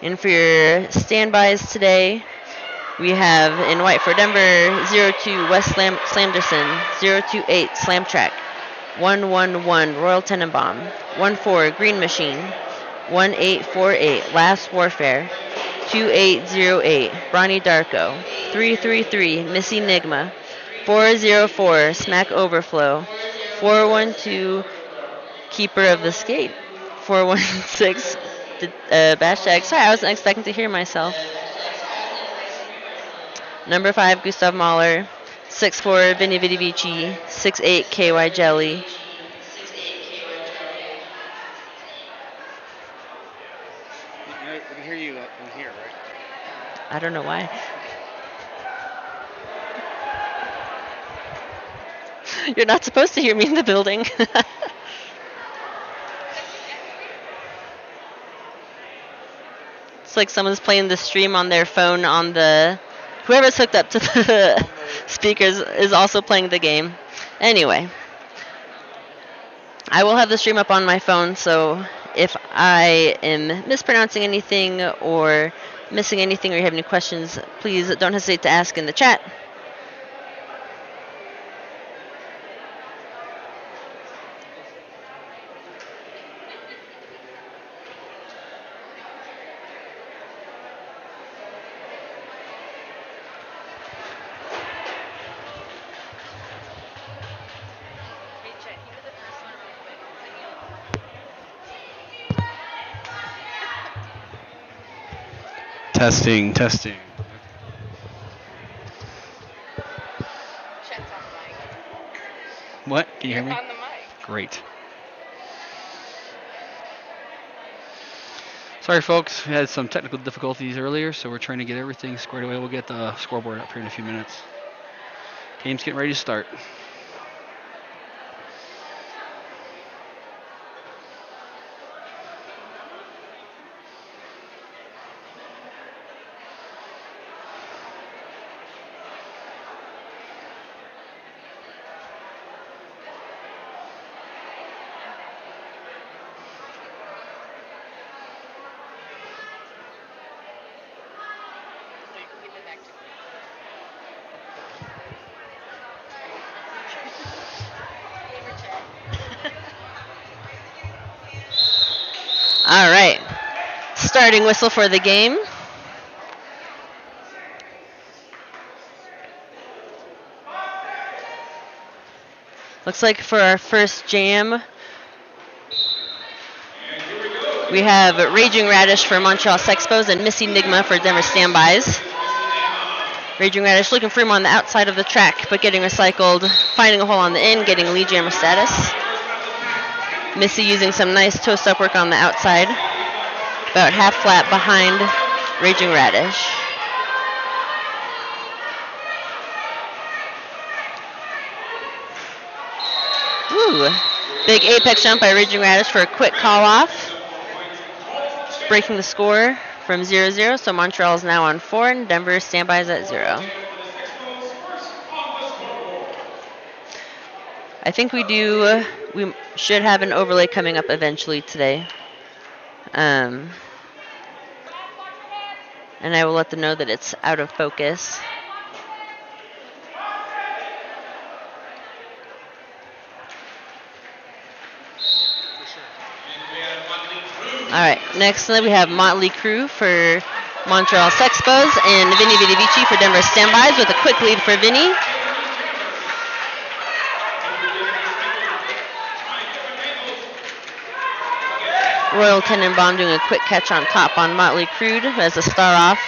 And for your standbys today, we have in white for Denver 02 West Slamderson, 028 Slam Track, 111 Royal Tenenbaum, 14 Green Machine, 1848 Last Warfare, 2808 Bronny Darko, 333 Missy Nigma, 404 Smack Overflow, 412 Keeper of the Skate, 416 Bash Tag. Sorry, I wasn't expecting to hear myself. Number 5 Gustav Mahler, 6-4 Vinny Vidi Vici, 6-8 KY Jelly. We can hear you in here, right? I don't know why. You're not supposed to hear me in the building. It's like someone's playing the stream on their phone on the. Whoever's hooked up to the speakers is also playing the game. Anyway, I will have the stream up on my phone, so if I am mispronouncing anything or missing anything or you have any questions, please don't hesitate to ask in the chat. Testing, testing. What? Can you hear me? On the mic. Great. Sorry, folks. We had some technical difficulties earlier, so we're trying to get everything squared away. We'll get the scoreboard up here in a few minutes. Game's getting ready to start. All right. Starting whistle for the game. Looks like for our first jam, we have Raging Radish for Montreal Sexpos and Missy Nigma for Denver Standbys. Raging Radish looking for him on the outside of the track, but getting recycled, finding a hole on the in, getting lead jammer status. Missy using some nice toast up work on the outside, about half flat behind Raging Radish. Ooh, big apex jump by Raging Radish for a quick call off. Breaking the score from 0-0, so Montreal is now on 4 and Denver standby is at 0. I think we should have an overlay coming up eventually today. And I will let them know that it's out of focus. All right, next we have Motley Crue for Montreal Sexpos and Vinny Vidi Vici for Denver Standbys with a quick lead for Vinny. Royal Tenenbaum doing a quick catch on top on Motley Crue as a star off.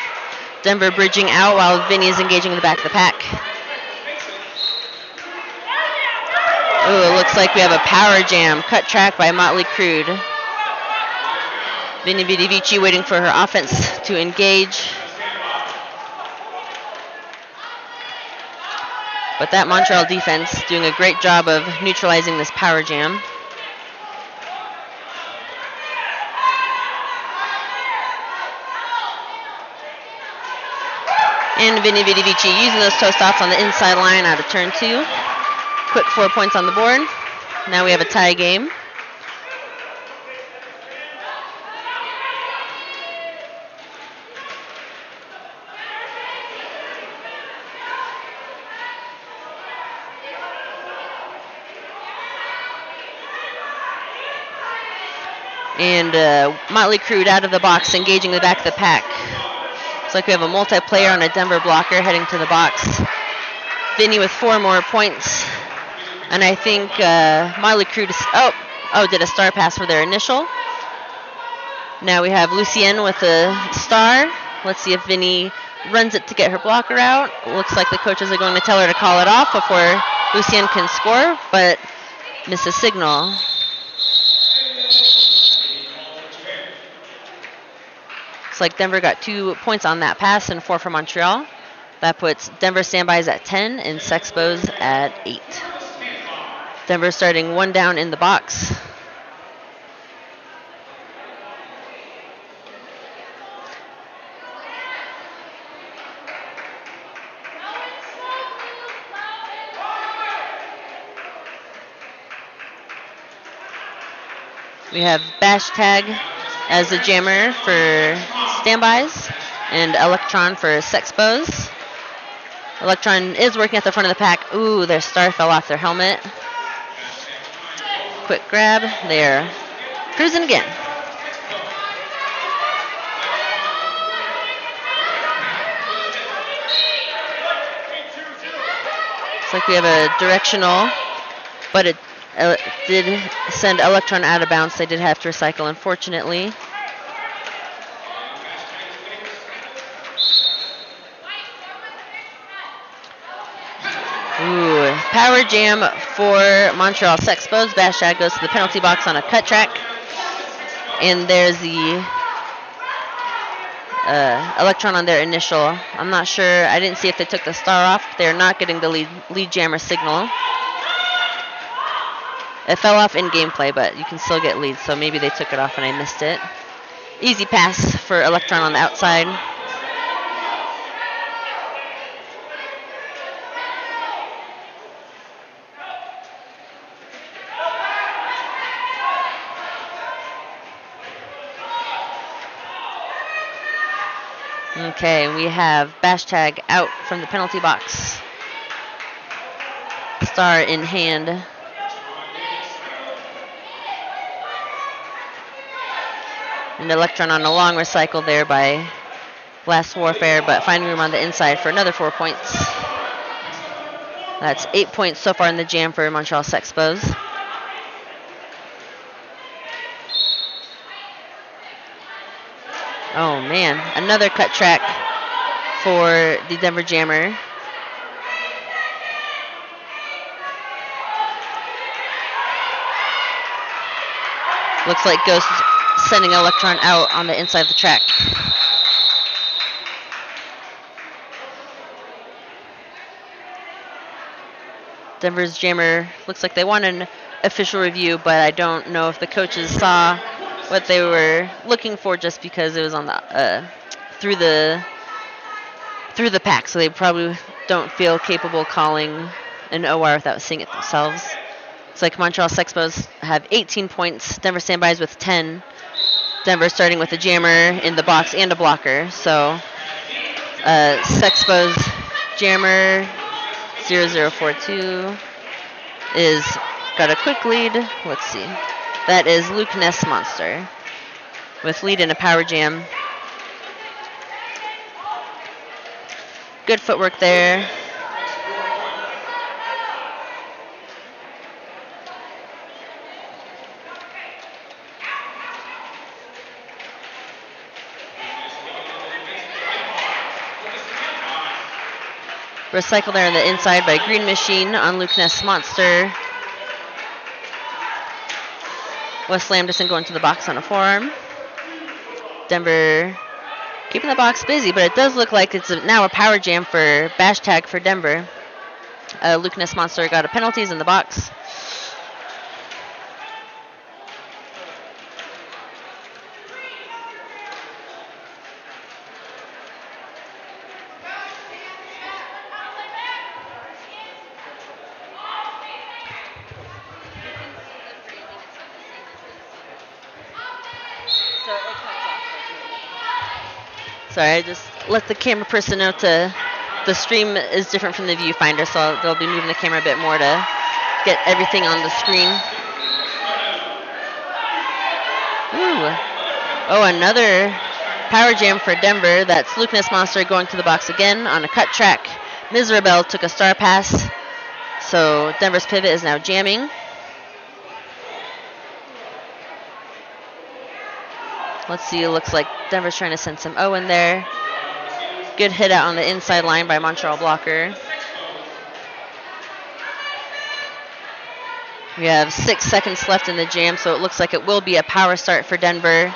Denver bridging out while Vinny is engaging in the back of the pack. Ooh, it looks like we have a power jam. Cut track by Motley Crue. Vinny Vidi Vici waiting for her offense to engage. But that Montreal defense doing a great job of neutralizing this power jam. And Vinny Vidi Vici using those toe stops on the inside line out of turn 2. Quick 4 points on the board. Now we have a tie game. And Motley Crue out of the box, engaging the back of the pack. Looks like we have a multiplayer on a Denver blocker heading to the box. Vinny with 4 more points. And I think Motley Crue did a star pass for their initial. Now we have Lucienne with a star. Let's see if Vinny runs it to get her blocker out. Looks like the coaches are going to tell her to call it off before Lucienne can score, but misses signal. Looks like Denver got 2 points on that pass and 4 for Montreal. That puts Denver standbys at 10 and Sexpos at 8. Denver starting 1 down in the box. We have Bash Tag as the jammer for standbys and Electron for Sexpos. Electron is working at the front of the pack. Ooh, their star fell off their helmet. Quick grab. They're cruising again. Looks like we have a directional, but it did send Electron out of bounds. They did have to recycle, unfortunately. Ooh, power jam for Montreal Sexpos. Bashad goes to the penalty box on a cut track. And there's the Electron on their initial. I'm not sure. I didn't see if they took the star off. They're not getting the lead jammer signal. It fell off in gameplay, but you can still get leads, so maybe they took it off and I missed it. Easy pass for Electron on the outside. Okay, we have Bash Tag out from the penalty box. Star in hand. And Electron on a long recycle there by Blast Warfare, but finding room on the inside for another 4 points. That's 8 points so far in the jam for Montreal Sexpos. Oh man, another cut track for the Denver Jammer. Looks like Ghost sending Electron out on the inside of the track. Denver's Jammer looks like they want an official review, but I don't know if the coaches saw what they were looking for just because it was on the through the pack, so they probably don't feel capable calling an OR without seeing it themselves. It's like Montreal Sexpos have 18 points, Denver Standbys with 10. Denver starting with a jammer in the box and a blocker. So Sexpos jammer 0042 is got a quick lead. Let's see. That is Luke Ness Monster with lead in a power jam. Good footwork there. Recycle there on the inside by Green Machine on Luke Ness Monster. Wes Lamderson going to the box on a forearm. Denver keeping the box busy, but it does look like it's now a power jam for Bash Tag for Denver. Luke Ness Monster got a penalties in the box. Sorry, I just let the camera person know the stream is different from the viewfinder, so they'll be moving the camera a bit more to get everything on the screen. Ooh. Oh, another power jam for Denver. That's Luke Monster going to the box again on a cut track. Miserabel took a star pass. So Denver's pivot is now jamming. Let's see, it looks like Denver's trying to send some O in there. Good hit out on the inside line by Montreal blocker. We have 6 seconds left in the jam, so it looks like it will be a power start for Denver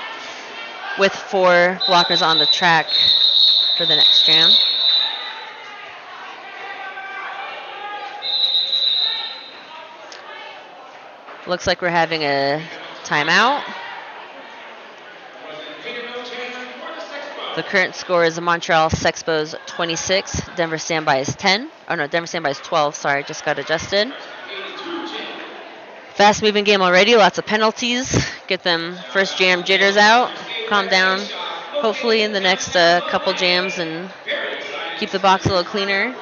with 4 blockers on the track for the next jam. Looks like we're having a timeout. The current score is Montreal Sexpos 26. Denver Standby is 10. Oh no, Denver Standby is 12. Sorry, just got adjusted. Fast moving game already. Lots of penalties. Get them first jam jitters out. Calm down. Hopefully in the next couple jams and keep the box a little cleaner.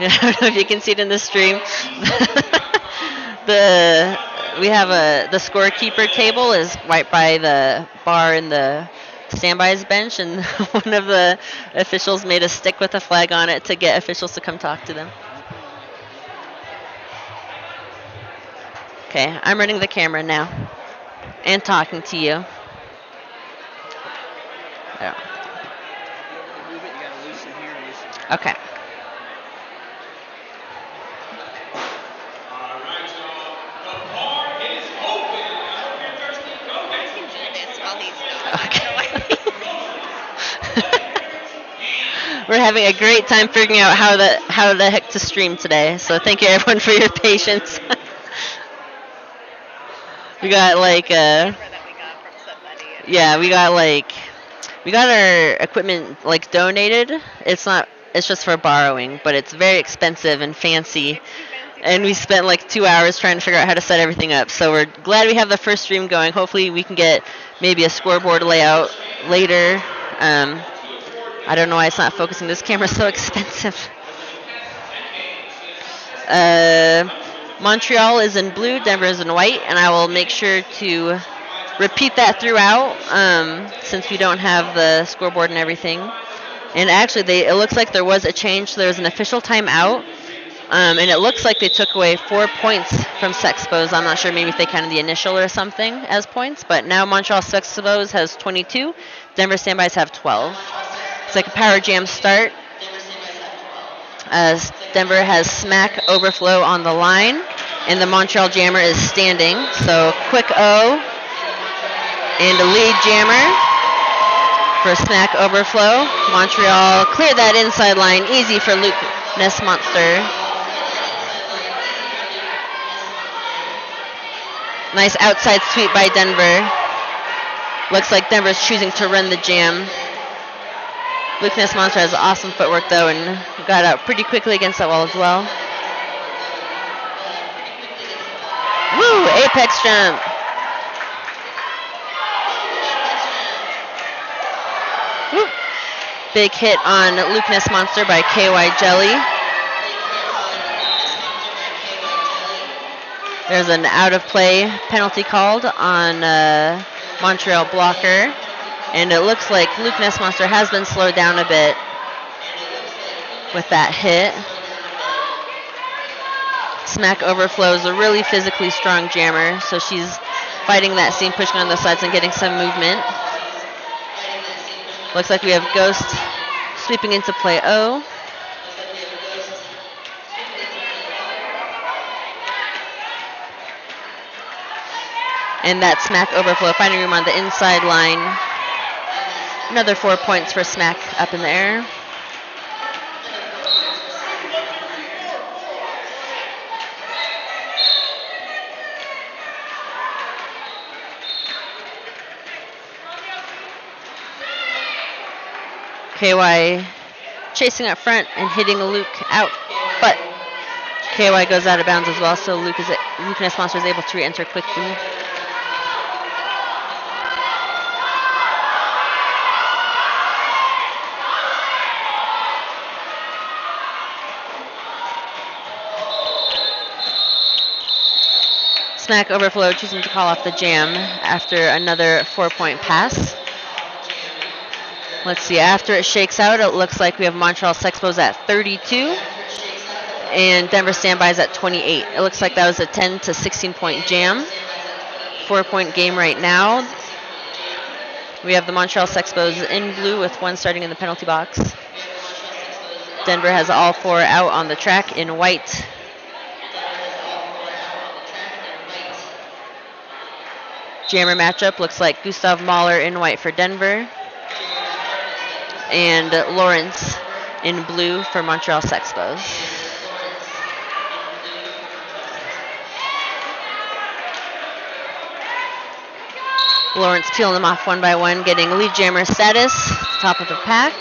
I don't know if you can see it in the stream. We have the scorekeeper table is right by the bar in the standbys bench, and one of the officials made a stick with a flag on it to get officials to come talk to them. Okay, I'm running the camera now and talking to you. Okay. We're having a great time figuring out how the heck to stream today. So thank you everyone for your patience. We got like we got our equipment like donated. It's just for borrowing, but it's very expensive and fancy. And we spent like 2 hours trying to figure out how to set everything up. So we're glad we have the first stream going. Hopefully we can get maybe a scoreboard layout later. I don't know why it's not focusing. This camera's so expensive. Montreal is in blue, Denver is in white, and I will make sure to repeat that throughout since we don't have the scoreboard and everything. And actually, it looks like there was a change. There was an official timeout, and it looks like they took away 4 points from Sexpos. I'm not sure, maybe if they counted the initial or something as points, but now Montreal Sexpos has 22. Denver Standbys have 12. It's like a power jam start. As Denver has smack overflow on the line, and the Montreal jammer is standing. So quick O and a lead jammer for smack overflow. Montreal cleared that inside line, easy for Luke Monster. Nice outside sweep by Denver. Looks like Denver's choosing to run the jam. Luke Monster has awesome footwork though and got out pretty quickly against that wall as well. Woo! Apex jump. Woo. Big hit on Luke Monster by KY Jelly. There's an out of play penalty called on Montreal blocker. And it looks like Luke Monster has been slowed down a bit with that hit. Smack Overflow is a really physically strong jammer, so she's fighting that seam, pushing on the sides and getting some movement. Looks like we have Ghost sweeping into play O. And that Smack Overflow finding room on the inside line. Another 4 points for Smack up in the air. KY chasing up front and hitting Luke out. But KY goes out of bounds as well, so Luke Nesmonster is able to re-enter quickly. Smack Overflow choosing to call off the jam after another 4-point pass. Let's see, after it shakes out, it looks like we have Montreal Sexpos at 32 and Denver Standbys at 28. It looks like that was a 10 to 16 point jam. 4-point game right now. We have the Montreal Sexpos in blue with one starting in the penalty box. Denver has all 4 out on the track in white. Jammer matchup looks like Gustav Mahler in white for Denver and Lawrence in blue for Montreal Sexpos. Lawrence peeling them off one by one, getting lead jammer status, top of the pack.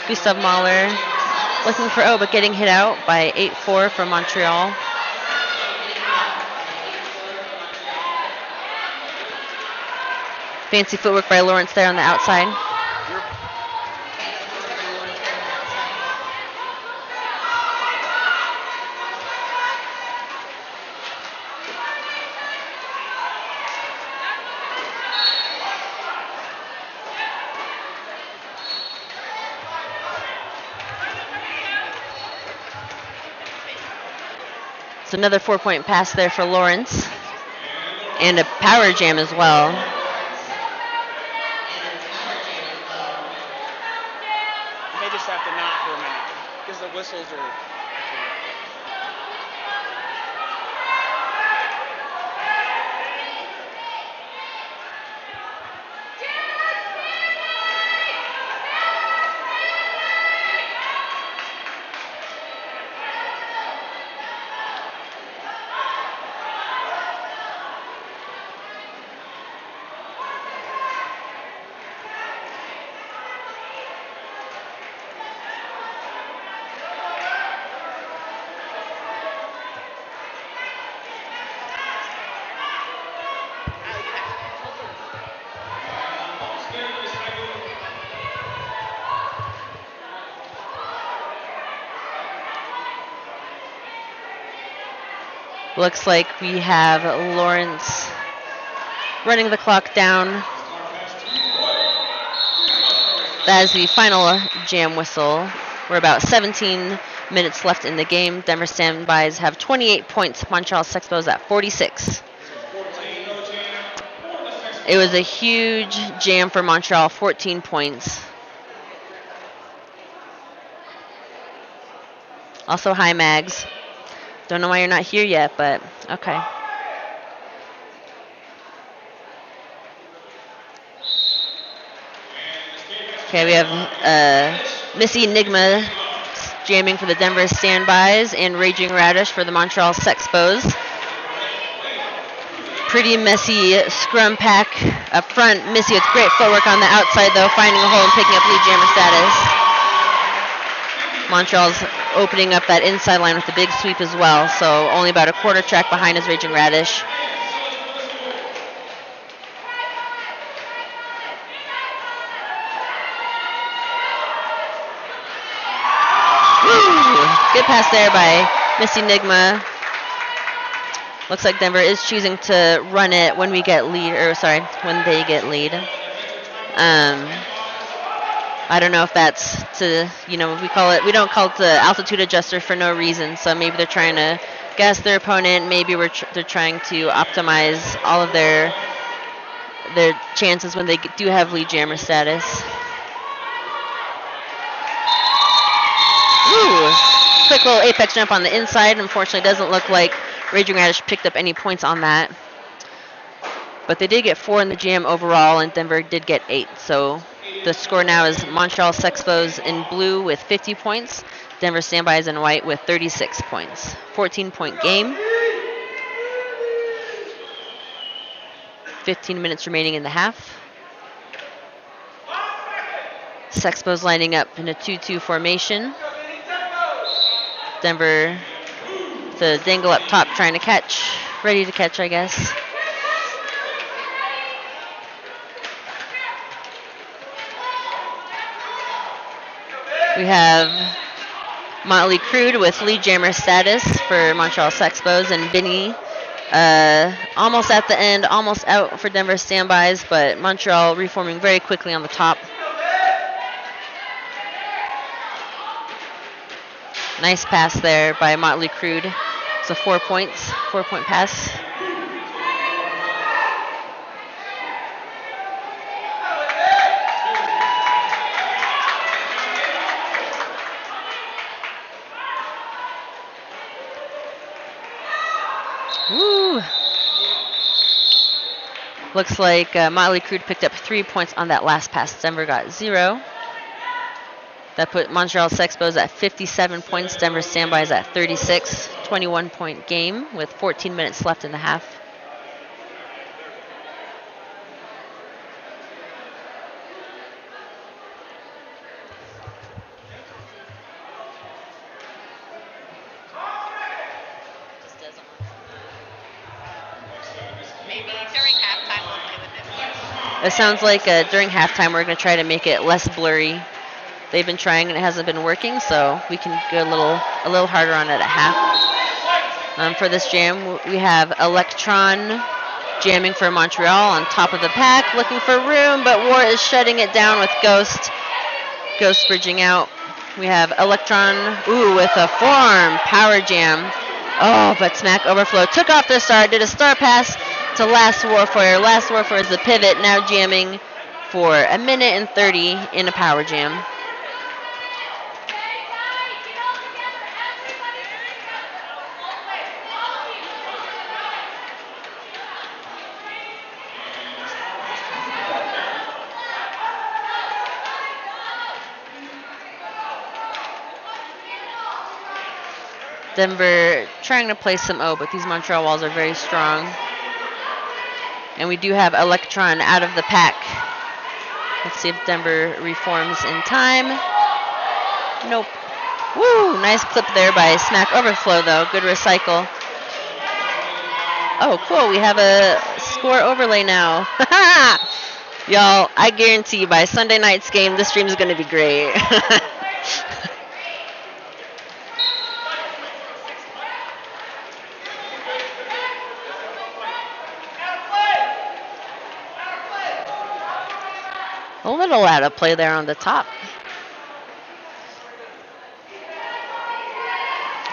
Gustav Mahler looking for but getting hit out by 8-4 from Montreal. Fancy footwork by Lawrence there on the outside. It's another 4-point pass there for Lawrence. And a power jam as well. Just have to knock for a minute because the whistles are. Looks like we have Lawrence running the clock down. That is the final jam whistle. We're about 17 minutes left in the game. Denver Standbys have 28 points. Montreal Sexpos at 46. It was a huge jam for Montreal, 14 points. Also, hi, Mags. Don't know why you're not here yet, but okay. Okay, we have Missy Enigma jamming for the Denver Standbys and Raging Radish for the Montreal Sexpos. Pretty messy scrum pack up front. Missy with great footwork on the outside, though, finding a hole and picking up lead jammer status. Montreal's opening up that inside line with a big sweep as well, so only about a quarter track behind is Raging Radish. Good pass there by Miss Enigma. Looks like Denver is choosing to run it when we get lead, when they get lead. I don't know if that's to, we don't call it the altitude adjuster for no reason. So maybe they're trying to guess their opponent. Maybe they're trying to optimize all of their chances when they do have lead jammer status. Ooh, quick little apex jump on the inside. Unfortunately, doesn't look like Raging Radish picked up any points on that. But they did get 4 in the jam overall, and Denver did get 8. So the score now is Montreal Sexpos in blue with 50 points. Denver Standbys in white with 36 points. 14-point game. 15 minutes remaining in the half. Sexpo's lining up in a 2-2 formation. Denver, the dangle up top, trying to catch. Ready to catch, I guess. We have Motley Crude with lead jammer status for Montreal Sexpos, and Vinny almost at the end, almost out for Denver standbys, but Montreal reforming very quickly on the top. Nice pass there by Motley Crude. So 4 points, 4-point pass. Woo! Looks like Motley Crude picked up 3 points on that last pass. Denver got 0. That put Montreal Sexpos at 57 points. Denver standbys at 36. 21-point game with 14 minutes left in the half. Maybe during halftime we'll play with this. It sounds like during halftime we're going to try to make it less blurry. They've been trying and it hasn't been working, so we can go a little harder on it at half. For this jam, we have Electron jamming for Montreal on top of the pack, looking for room, but War is shutting it down with Ghost. Ghost bridging out. We have Electron, with a forearm power jam. Oh, but Smack Overflow took off the star, did a star pass to Last Warfare. Last Warfare is the pivot, now jamming for a minute and 30 in a power jam. Denver trying to play some O, but these Montreal walls are very strong. And we do have Electron out of the pack. Let's see if Denver reforms in time. Nope. Woo! Nice clip there by Smack Overflow, though. Good recycle. Oh, cool. We have a score overlay now. Y'all, I guarantee you by Sunday night's game, this stream is going to be great. A little out of play there on the top.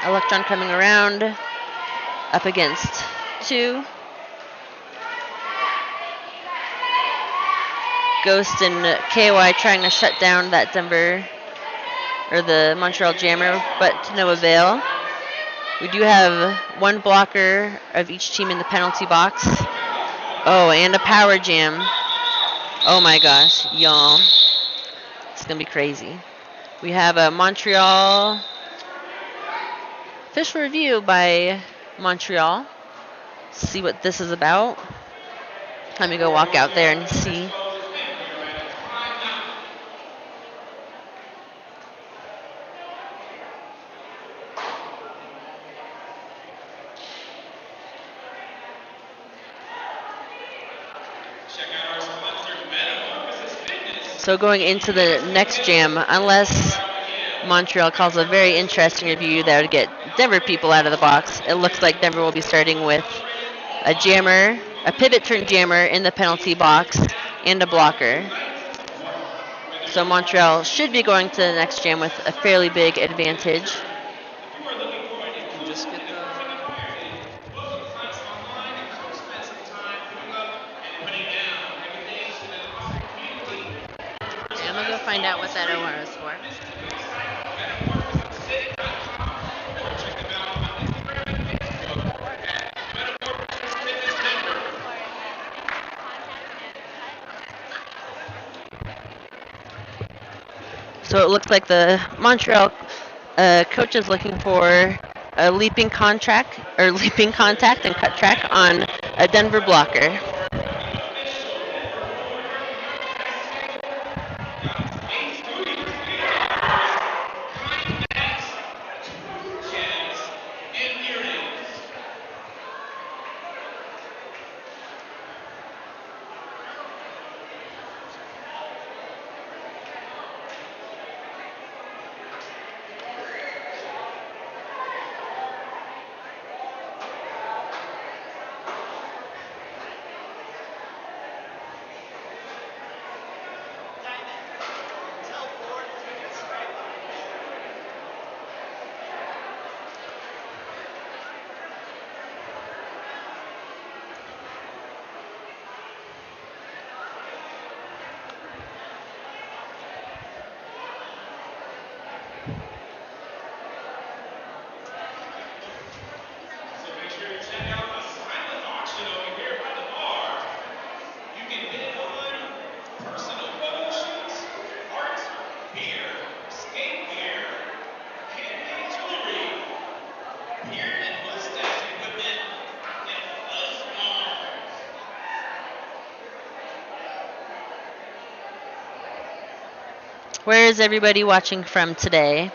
Electron coming around, up against 2. Ghost and KY trying to shut down that Denver, or the Montreal jammer, but to no avail. We do have one blocker of each team in the penalty box. Oh, and a power jam. Oh my gosh, y'all. It's going to be crazy. We have a Montreal official review by Montreal. See what this is about. Let me go walk out there and see. So going into the next jam, unless Montreal calls a very interesting review that would get Denver people out of the box, it looks like Denver will be starting with a jammer, a pivot turn jammer in the penalty box, and a blocker. So Montreal should be going to the next jam with a fairly big advantage. Just get the. I'm gonna go find out what that OR is for. So it looks like the Montreal coach is looking for a leaping contact and cut track on a Denver blocker. Where is everybody watching from today?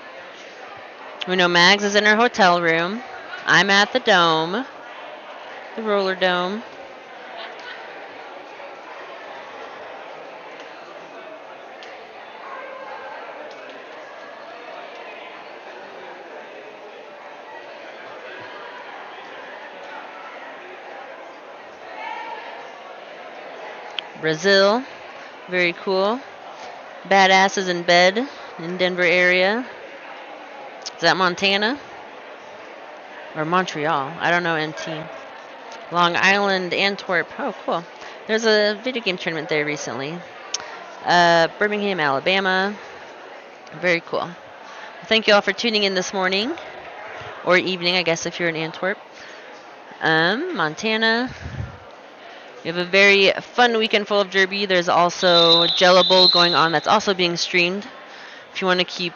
We know Mags is in her hotel room. I'm at the dome, the roller dome. Brazil, very cool. Badasses in bed in Denver area. Is that Montana? Or Montreal? I don't know, NT. Long Island, Antwerp. Oh, cool. There's a video game tournament there recently. Birmingham, Alabama. Very cool. Thank you all for tuning in this morning. Or evening, I guess, if you're in Antwerp. Montana. We have a very fun weekend full of Derby. There's also Jello Bowl going on that's also being streamed. If you want to keep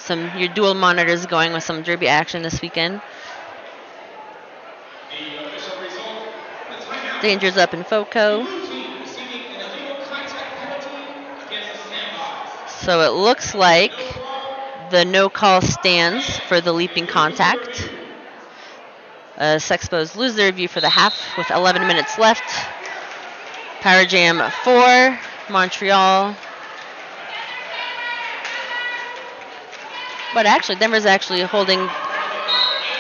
your dual monitors going with some Derby action this weekend. Dangers up in FOCO. So it looks like the no call stands for the leaping contact. Sexpos lose their review for the half with 11 minutes left. Power Jam 4, Montreal. But actually, Denver's actually holding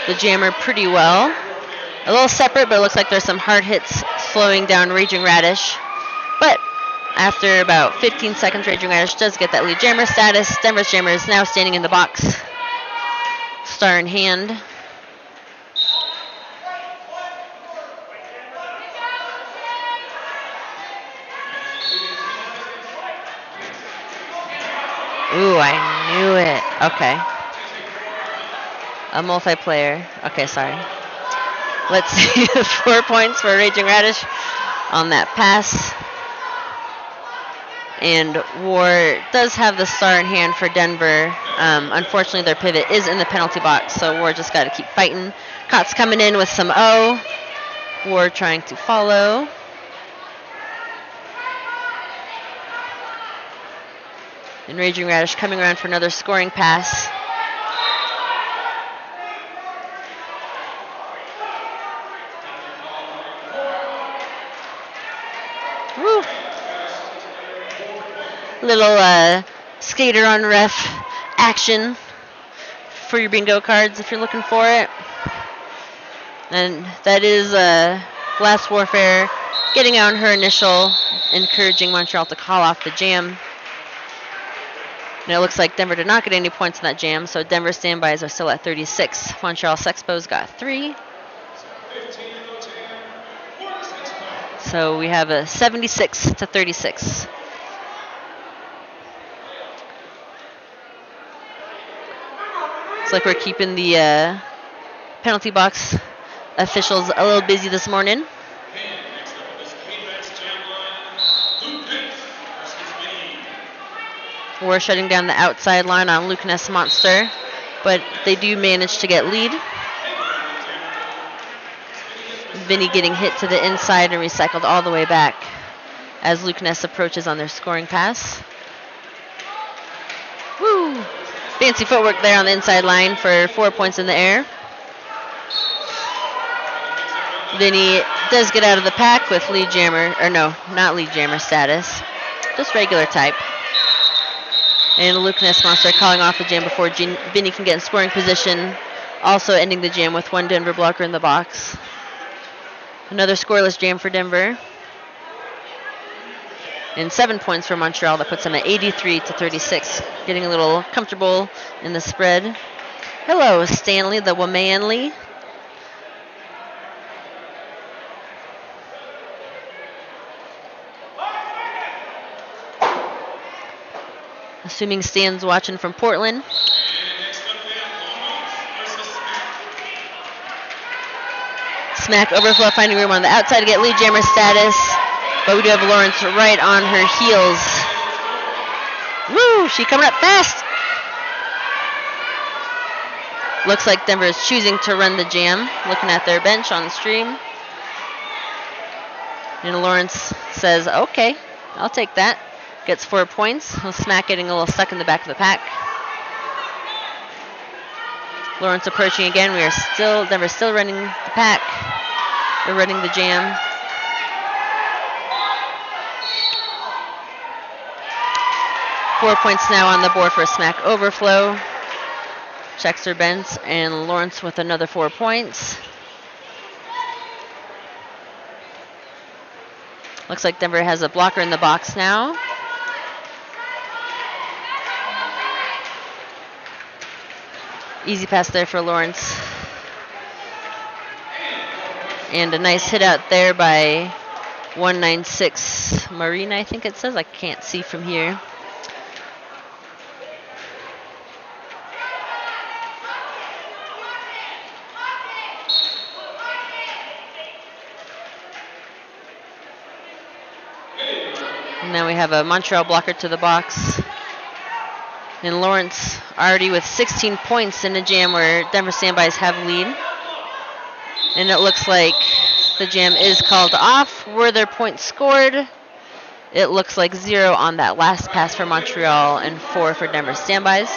the jammer pretty well. A little separate, but it looks like there's some hard hits slowing down Raging Radish. But after about 15 seconds, Raging Radish does get that lead jammer status. Denver's jammer is now standing in the box. Star in hand. Ooh, I knew it. Okay. A multiplayer. Okay, sorry. Let's see. 4 points for Raging Radish on that pass. And War does have the star in hand for Denver. Unfortunately, their pivot is in the penalty box, so War just got to keep fighting. Cott's coming in with some O. War trying to follow. And Raging Radish coming around for another scoring pass. Woo. Little skater on ref action for your bingo cards if you're looking for it. And that is Glass Warfare getting out on her initial, encouraging Montreal to call off the jam. And it looks like Denver did not get any points in that jam, so Denver standbys are still at 36. Montreal Sexpos got 3. So we have a 76 to 36. Looks like we're keeping the penalty box officials a little busy this morning. We're shutting down the outside line on Luke Ness Monster, but they do manage to get lead. Vinny getting hit to the inside and recycled all the way back as Luke Ness approaches on their scoring pass. Woo! Fancy footwork there on the inside line for 4 points in the air. Vinny does get out of the pack with lead jammer, or no, not lead jammer status, just regular type. And Luke Ness Monster calling off the jam before Vinny can get in scoring position. Also ending the jam with one Denver blocker in the box. Another scoreless jam for Denver. And 7 points for Montreal. That puts them at 83 to 36. Getting a little comfortable in the spread. Hello, Stanley, the Wamanley. Assuming Stan's watching from Portland. Smack overflow, finding room on the outside to get lead jammer status. But we do have Lawrence right on her heels. Woo! She coming up fast. Looks like Denver is choosing to run the jam. Looking at their bench on the stream. And Lawrence says, okay, I'll take that. gets 4 points. Smack getting a little stuck in the back of the pack. Lawrence approaching again. Denver's still running the pack. They're running the jam. Four points now on the board for a smack overflow. Checks are bent, and Lawrence with another 4 points. Looks like Denver has a blocker in the box now. Easy pass there for Lawrence. And a nice hit out there by 196 Marina, I think it says. I can't see from here. And now we have a Montreal blocker to the box. And Lawrence already with 16 points in a jam where Denver Standbys have lead. And it looks like the jam is called off. Were there points scored? It looks like 0 on that last pass for Montreal and 4 for Denver Standbys.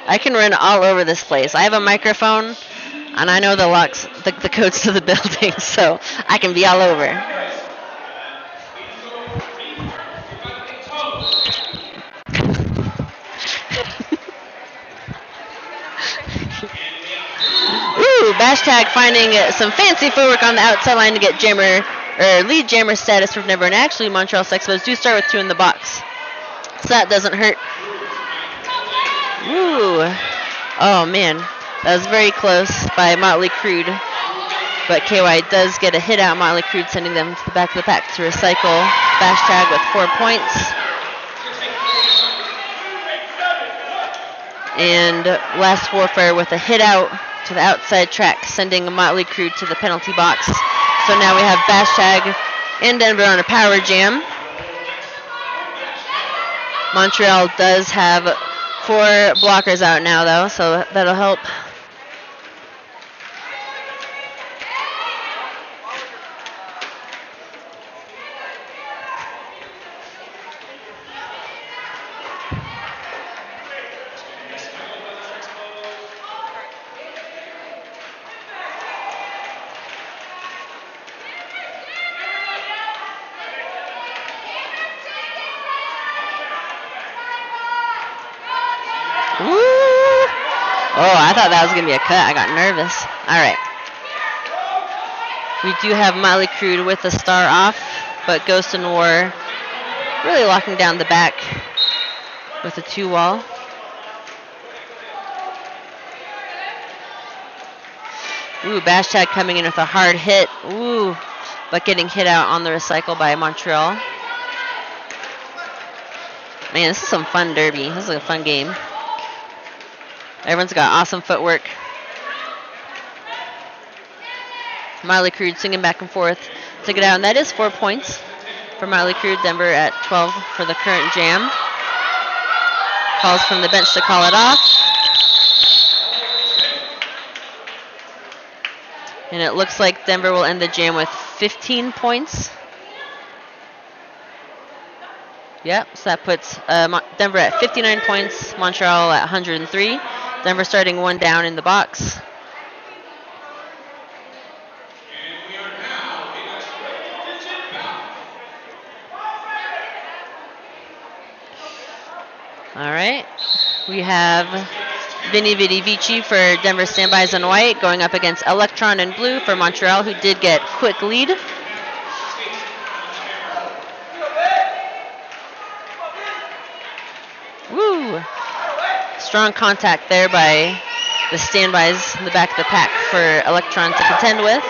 I can run all over this place. I have a microphone, and I know the locks, the codes to the building, so I can be all over. Ooh, Bash Tag finding some fancy footwork on the outside line to get jammer or lead jammer status for Denver. And actually, Montreal Sexpos do start with 2 in the box, so that doesn't hurt. Ooh. Oh, man. That was very close by Motley Crude. But KY does get a hit out. Motley Crude sending them to the back of the pack to recycle. Bash Tag with 4 points. And Last Warfare with a hit out to the outside track, sending Motley Crude to the penalty box. So now we have Bash Tag and Denver on a power jam. Montreal does have 4 blockers out now, though, so that'll help. Oh, I thought that was going to be a cut. I got nervous. All right. We do have Motley Crude with the star off, but Ghost and War really locking down the back with a 2-wall. Ooh, Bash Tag coming in with a hard hit. Ooh, but getting hit out on the recycle by Montreal. Man, this is some fun derby. This is a fun game. Everyone's got awesome footwork. Motley Crude swinging back and forth to get out, and that is 4 points for Motley Crude. Denver at 12 for the current jam. Calls from the bench to call it off. And it looks like Denver will end the jam with 15 points. Yep, so that puts Denver at 59 points, Montreal at 103. Denver starting 1 down in the box. All right, we have Vinny Vidi Vici for Denver Standbys in white going up against Electron in blue for Montreal, who did get quick lead. Woo! Strong contact there by the Standbys in the back of the pack for Electron to contend with.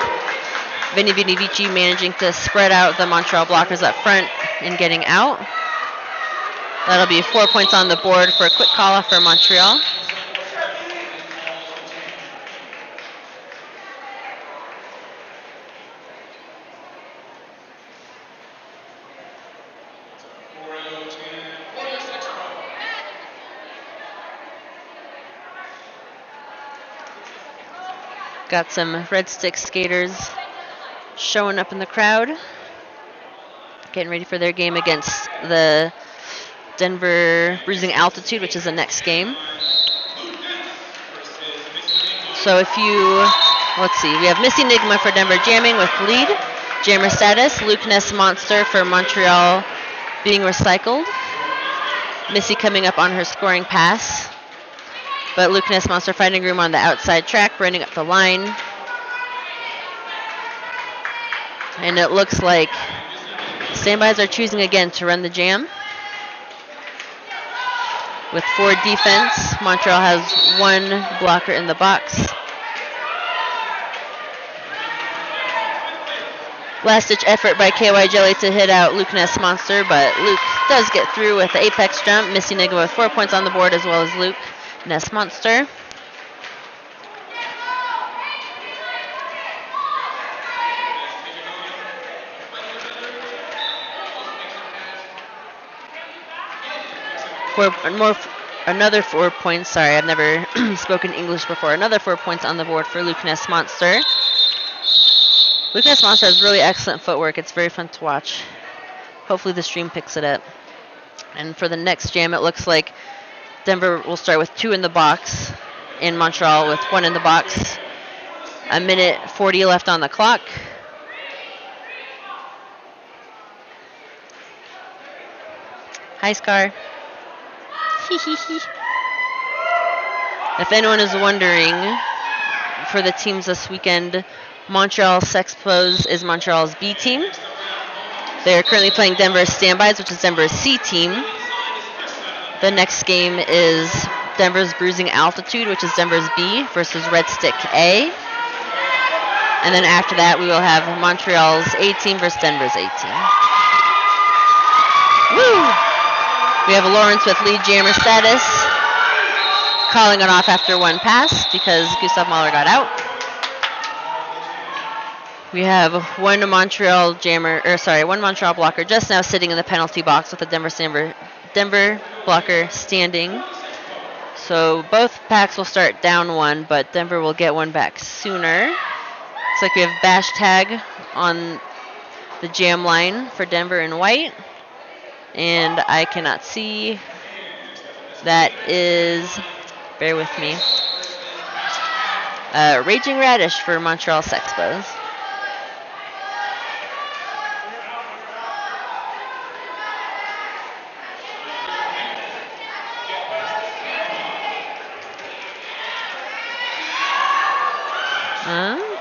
Vinny Vidi Vici managing to spread out the Montreal blockers up front and getting out. That'll be 4 points on the board for a quick call-off for Montreal. Got some Red Stick skaters showing up in the crowd, getting ready for their game against the Denver Bruising Altitude, which is the next game. So let's see, we have Missy Nigma for Denver jamming with lead. Jammer status, Luke Ness Monster for Montreal being recycled. Missy coming up on her scoring pass. But Luke Ness Monster finding room on the outside track, running up the line. And it looks like standbys are choosing again to run the jam. With 4 defense, Montreal has 1 blocker in the box. Last-ditch effort by KY Jelly to hit out Luke Ness Monster, but Luke does get through with the apex jump. Missy Nigga with 4 points on the board, as well as Luke Ness Monster. Another 4 points. Sorry, I've never spoken English before. Another 4 points on the board for Luke Ness Monster. Luke Ness Monster has really excellent footwork. It's very fun to watch. Hopefully the stream picks it up. And for the next jam, it looks like Denver will start with 2 in the box, in Montreal with 1 in the box. A minute 40 left on the clock. Hi, Scar. If anyone is wondering, for the teams this weekend, Montreal Sexpos is Montreal's B team. They are currently playing Denver's Standbys, which is Denver's C team. The next game is Denver's Bruising Altitude, which is Denver's B, versus Red Stick A. And then after that, we will have Montreal's A team versus Denver's A team. Woo! We have Lawrence with lead jammer status, calling it off after 1 pass because Gustav Mahler got out. We have one Montreal blocker just now sitting in the penalty box with the Denver blocker standing. So both packs will start down 1, but Denver will get 1 back sooner. Looks like we have bash tag on the jam line for Denver in white. And I cannot see. That is, bear with me, Raging Radish for Montreal Sexpos.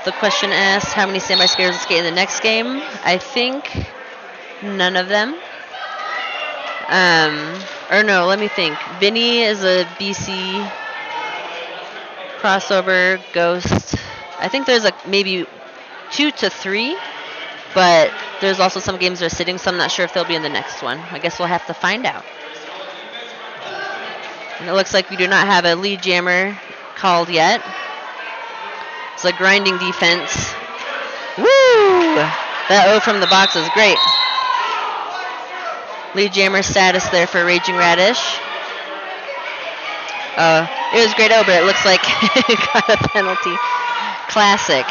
The question asks, how many standby skaters will skate in the next game? I think none of them. Or no, let me think. Vinny is a BC crossover ghost. I think there's maybe 2 to 3, but there's also some games that are sitting, so I'm not sure if they'll be in the next one. I guess we'll have to find out. And it looks like we do not have a lead jammer called yet. It's a grinding defense. Woo! That O from the box is great. Lead jammer status there for Raging Radish. It was great O, but it looks like it got a penalty. Classic.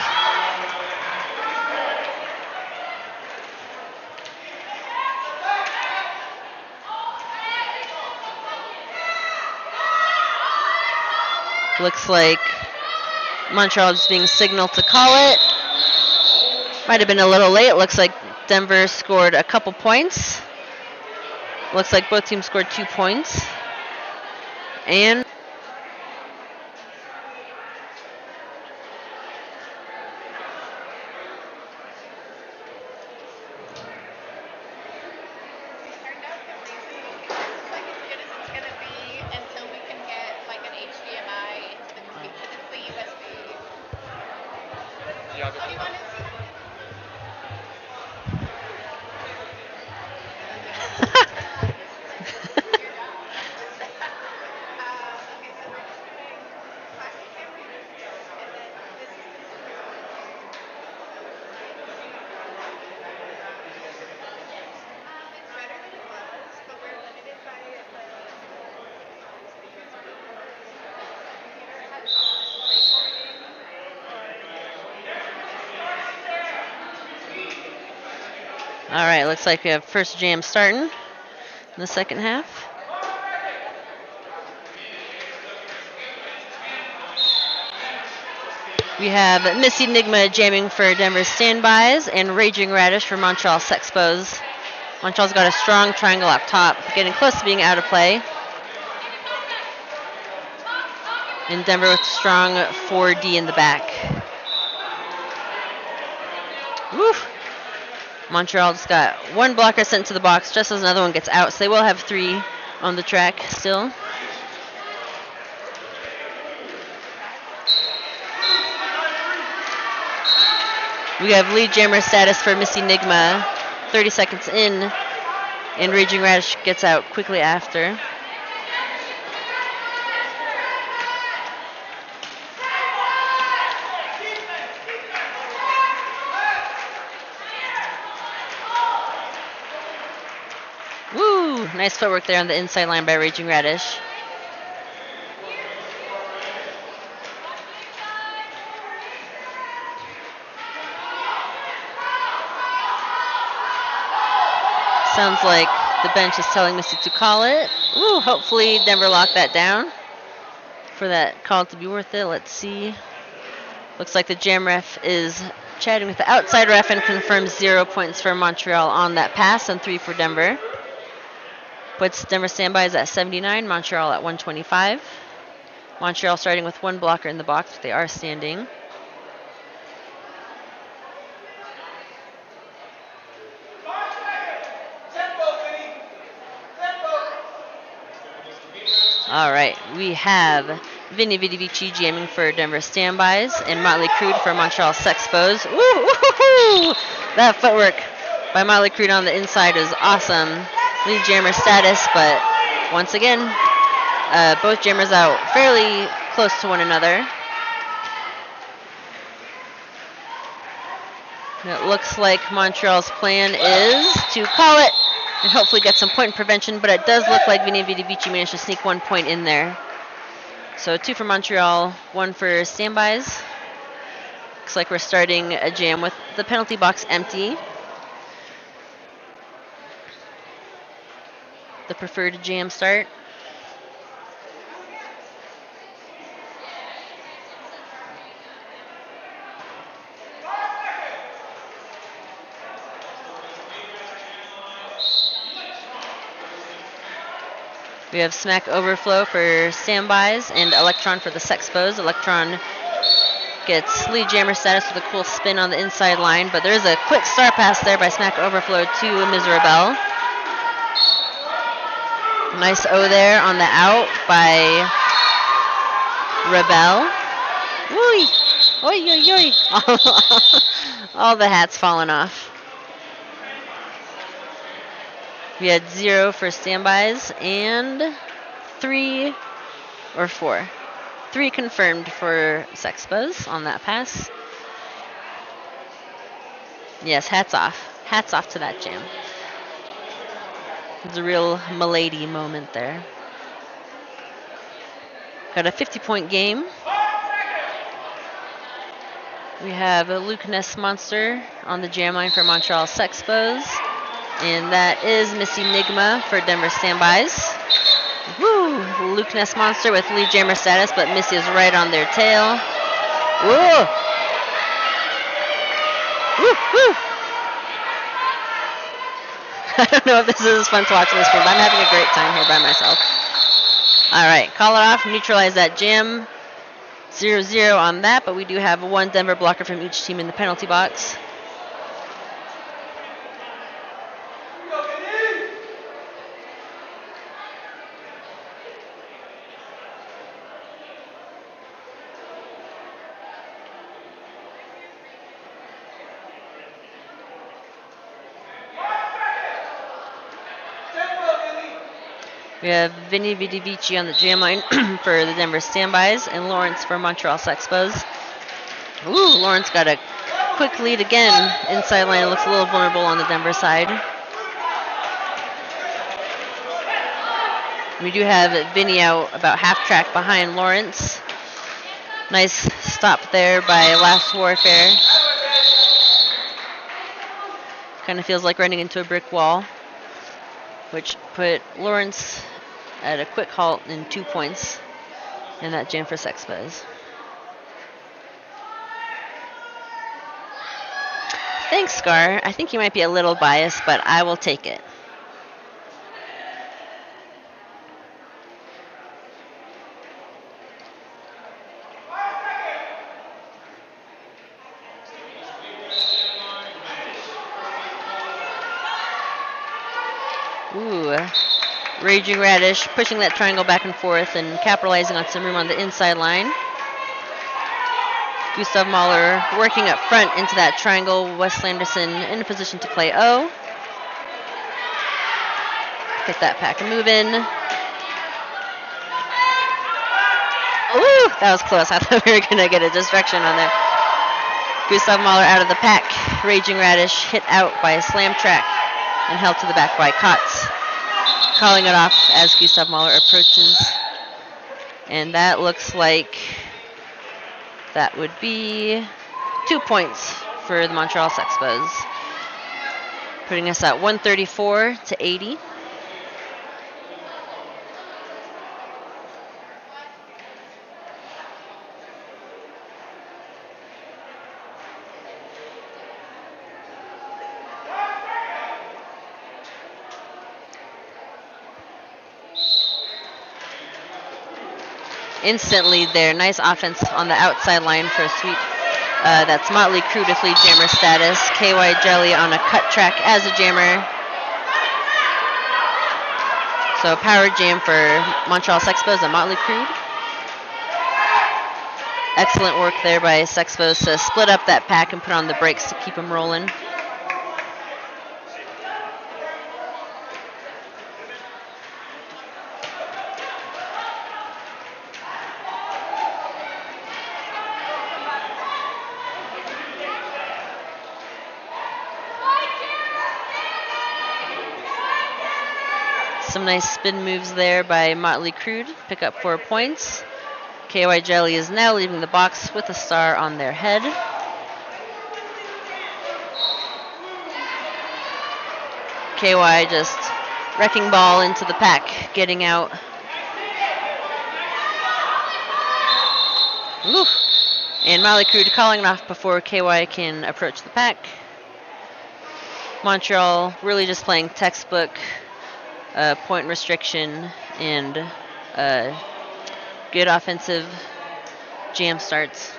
Looks like Montreal is being signaled to call it. Might have been a little late. It looks like Denver scored a couple points. Looks like both teams scored 2 points. And All right, looks like we have first jam starting in the second half. We have Miss Enigma jamming for Denver Standbys and Raging Radish for Montreal Sexpos. Montreal's got a strong triangle up top, getting close to being out of play. And Denver with strong 4D in the back. Woof. Montreal just got one blocker sent to the box just as another one gets out, so they will have 3 on the track still. We have lead jammer status for Miss Enigma, 30 seconds in, and Raging Radish gets out quickly after. Woo! Nice footwork there on the inside line by Raging Radish. Sounds like the bench is telling Missy to call it. Ooh, hopefully Denver locked that down for that call to be worth it. Let's see. Looks like the jam ref is chatting with the outside ref and confirms 0 points for Montreal on that pass and 3 for Denver. Puts Denver Standbys at 79, Montreal at 125. Montreal starting with 1 blocker in the box, but they are standing. All right, we have Vinny Vidivici jamming for Denver Standbys and Motley Crude for Montreal Sexpos. Woo! That footwork by Motley Crude on the inside is awesome. Lead jammer status, but once again, both jammers out fairly close to one another. And it looks like Montreal's plan is to call it and hopefully get some point prevention, but it does look like Vinny Vidivici managed to sneak 1 point in there. So 2 for Montreal, 1 for Standbys. Looks like we're starting a jam with the penalty box empty. The preferred jam start. We have Smack Overflow for Standbys and Electron for the Sexpos. Electron gets lead jammer status with a cool spin on the inside line, but there's a quick star pass there by Smack Overflow to Ms. Rebel. Nice O there on the out by Rebel. Woo! Oi, oi, oi! All the hats falling off. We had 0 for Standbys and 3 or 4. 3 confirmed for Sexpos on that pass. Yes, hats off. Hats off to that jam. It's a real milady moment there. Got a 50-point game. We have a Luke Ness Monster on the jam line for Montreal Sexpos. And that is Miss Enigma for Denver Standbys. Woo! Luke Ness Monster with lead jammer status, but Missy is right on their tail. Woo! Woo! Woo! I don't know if this is as fun to watch on the screen, but I'm having a great time here by myself. All right, call it off, neutralize that jam. 0-0 on that, but we do have 1 Denver blocker from each team in the penalty box. We have Vinny Vidivici on the jam line for the Denver Standbys and Lawrence for Montreal Sexpos. Ooh, Lawrence got a quick lead again. Inside line looks a little vulnerable on the Denver side. We do have Vinny out about half track behind Lawrence. Nice stop there by Last Warfare. Kind of feels like running into a brick wall, which put Lawrence at a quick halt in 2 points in that jam for Sexpos. Thanks, Scar. I think you might be a little biased, but I will take it. Ooh, Raging Radish pushing that triangle back and forth and capitalizing on some room on the inside line. Gustav Mahler working up front into that triangle. Wes Landerson in a position to play O. Get that pack and move in. Ooh, that was close. I thought we were going to get a distraction on there. Gustav Mahler out of the pack. Raging Radish hit out by a slam track and held to the back by Kotz. Calling it off as Gustav Mahler approaches. And that looks like that would be 2 points for the Montreal Sexpos. Putting us at 134 to 80. Instantly there. Nice offense on the outside line for a sweep. That's Motley Crue with lead jammer status. KY Jelly on a cut track as a jammer. So power jam for Montreal Sexpos and Motley Crue. Excellent work there by Sexpos to split up that pack and put on the brakes to keep them rolling. Some nice spin moves there by Motley Crue. Pick up 4 points. KY Jelly is now leaving the box with a star on their head. KY just wrecking ball into the pack, getting out. Ooh. And Motley Crue calling it off before KY can approach the pack. Montreal really just playing textbook point restriction and good offensive jam starts.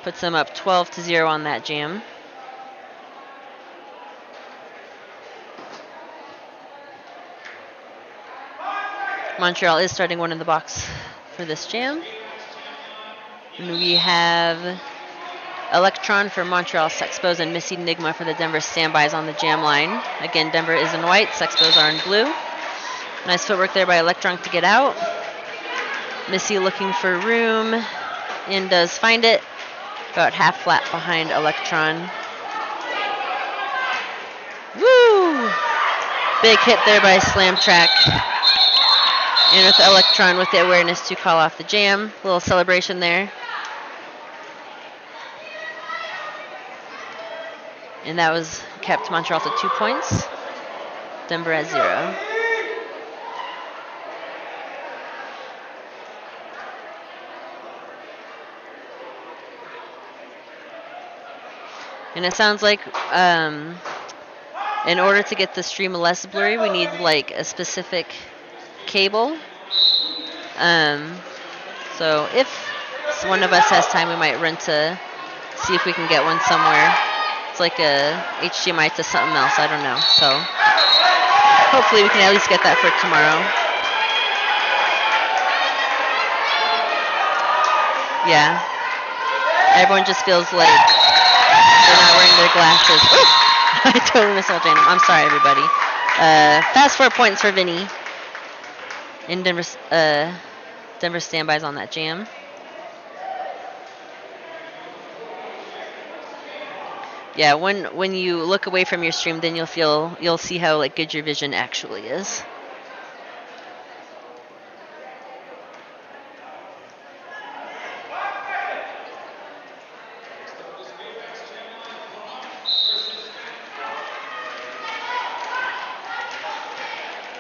Puts them up 12-0 on that jam. Montreal is starting one in the box for this jam. And we have Electron for Montreal Sexpos and Missy Enigma for the Denver Standbys on the jam line. Again, Denver is in white, Sexpos are in blue. Nice footwork there by Electron to get out. Missy looking for room and does find it. About half flat behind Electron. Woo! Big hit there by Slam Track. And with Electron with the awareness to call off the jam. Little celebration there. And that was kept Montreal to 2 points. Denver at 0. And it sounds like in order to get the stream less blurry, we need like a specific cable. So if one of us has time, we might run to see if we can get one somewhere. It's like a HDMI to something else. I don't know. So hopefully we can at least get that for tomorrow. Yeah. Everyone just feels like they're not wearing their glasses. Ooh! I totally missed all Jane. I'm sorry, everybody. Fast 4 points for Vinny. In Denver Standbys on that jam. Yeah, when you look away from your stream, then you'll see how like good your vision actually is.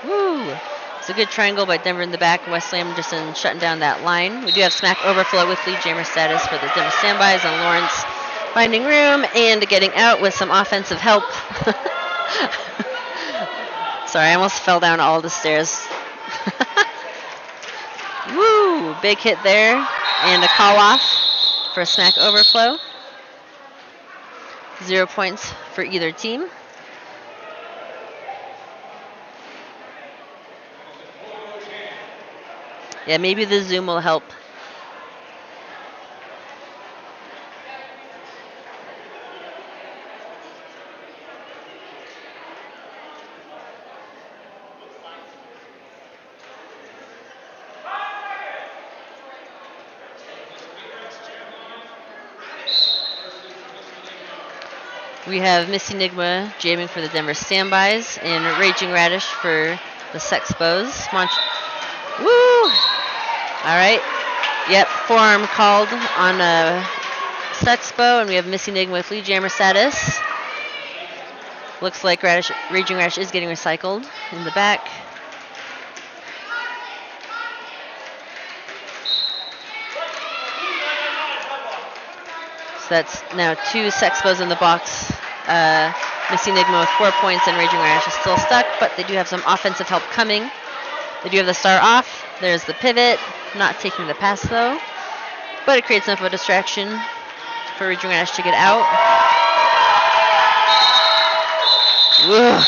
Woo! It's a good triangle by Denver in the back. West Lamberson shutting down that line. We do have smack overflow with lead jammer status for the Denver standbys, and Lawrence finding room and getting out with some offensive help. Sorry, I almost fell down all the stairs. Woo! Big hit there. And a call off for a smack overflow. 0 points for either team. Yeah, maybe the Zoom will help. We have Miss Enigma jamming for the Denver Standbys and Raging Radish for the Sexpos. Woo! All right. Yep, forearm called on a Sexpo, and we have Miss Enigma with lead jammer status. Looks like Raging Radish is getting recycled in the back. So that's now 2 Sexpos in the box. Miss Enigma with 4 points, and Raging Radish is still stuck, but they do have some offensive help coming. They do have the star off. There's the pivot. Not taking the pass, though. But it creates enough of a distraction for Raging Radish to get out. Ugh.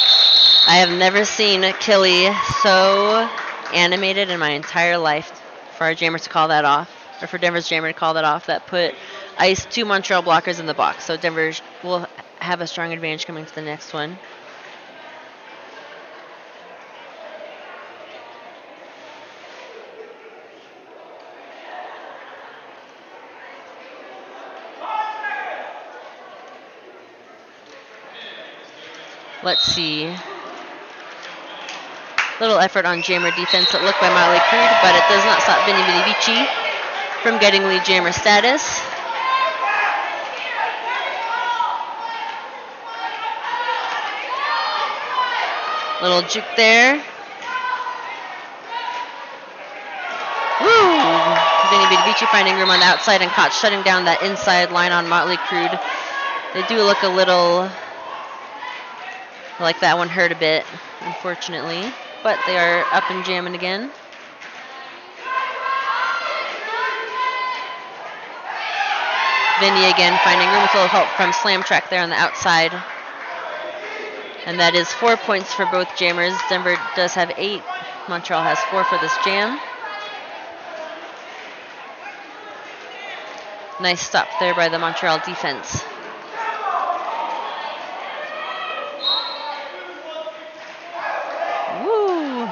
I have never seen Killy so animated in my entire life for our jammer to call that off, or for Denver's jammer to call that off. That put ice 2 Montreal blockers in the box. So Denver will have a strong advantage coming to the next one. Let's see. Little effort on jammer defense. It looked by Motley Crude, but it does not stop Vinny Vici from getting lead jammer status. Little juke there. Woo! Vinny Vici finding room on the outside and caught shutting down that inside line on Motley Crude. They do look a little like that one hurt a bit, unfortunately. But they are up and jamming again. Vinny again finding room with a little help from Slam Track there on the outside. And that is 4 points for both jammers. Denver does have 8. Montreal has 4 for this jam. Nice stop there by the Montreal defense. Woo!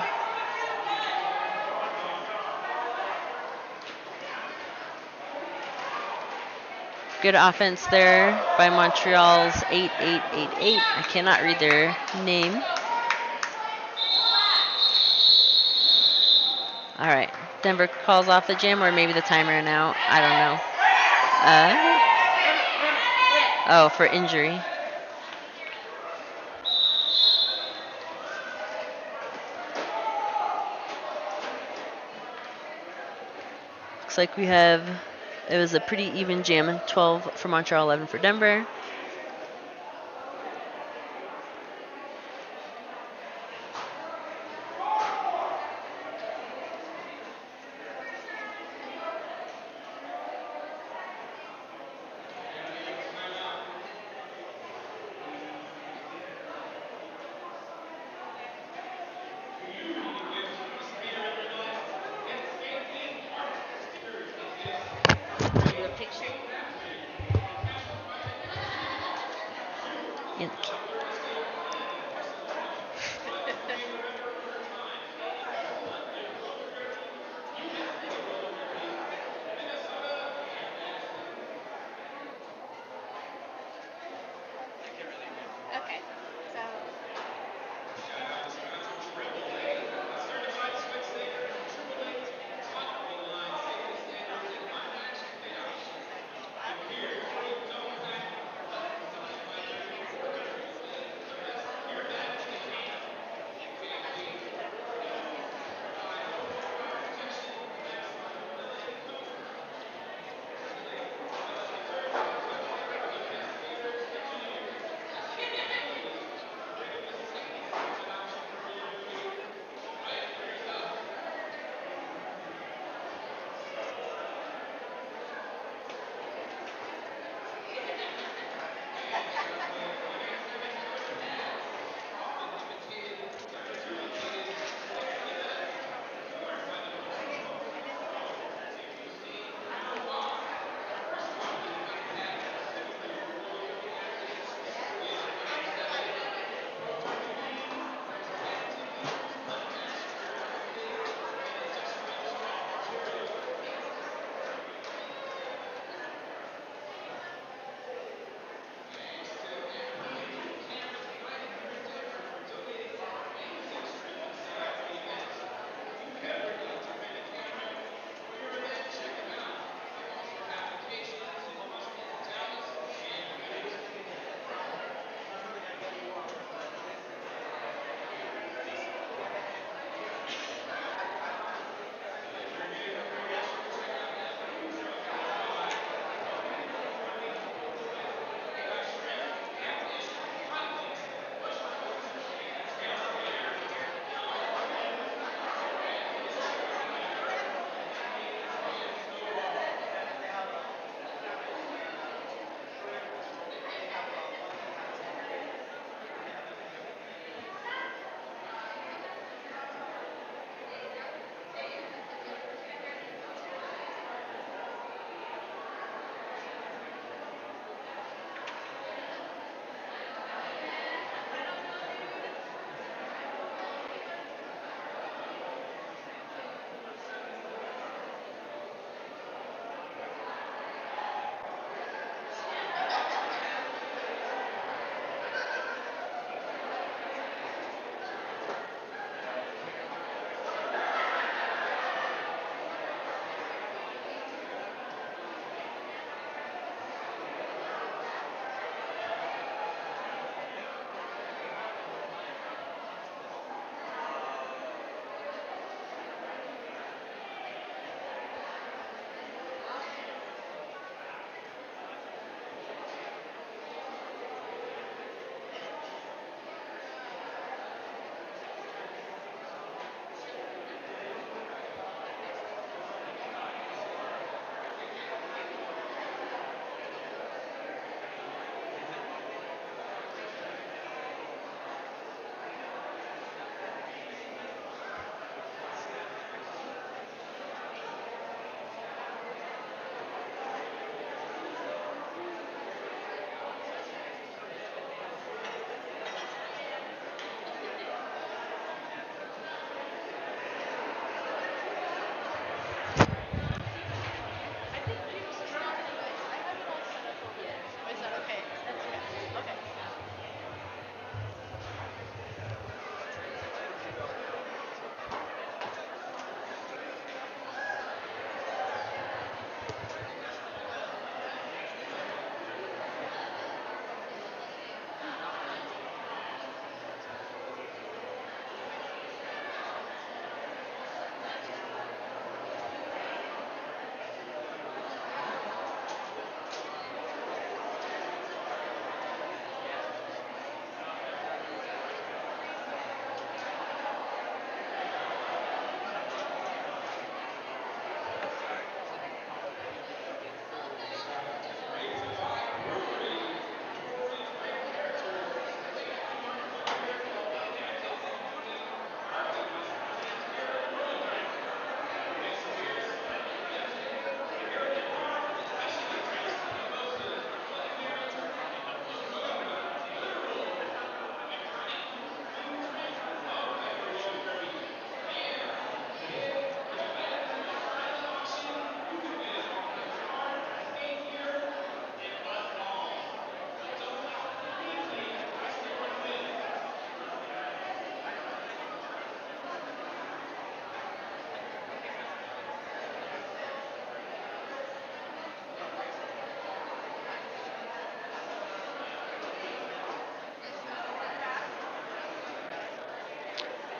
Good offense there by Montreal's 8888. I cannot read their name. All right, Denver calls off the jam, or maybe the timer ran out. I don't know. Oh, for injury. Looks like we have, it was a pretty even jam, 12 for Montreal, 11 for Denver.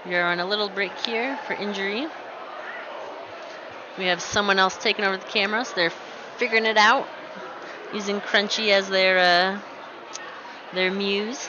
We are on a little break here for injury. We have someone else taking over the camera, so they're figuring it out, using Crunchy as their muse.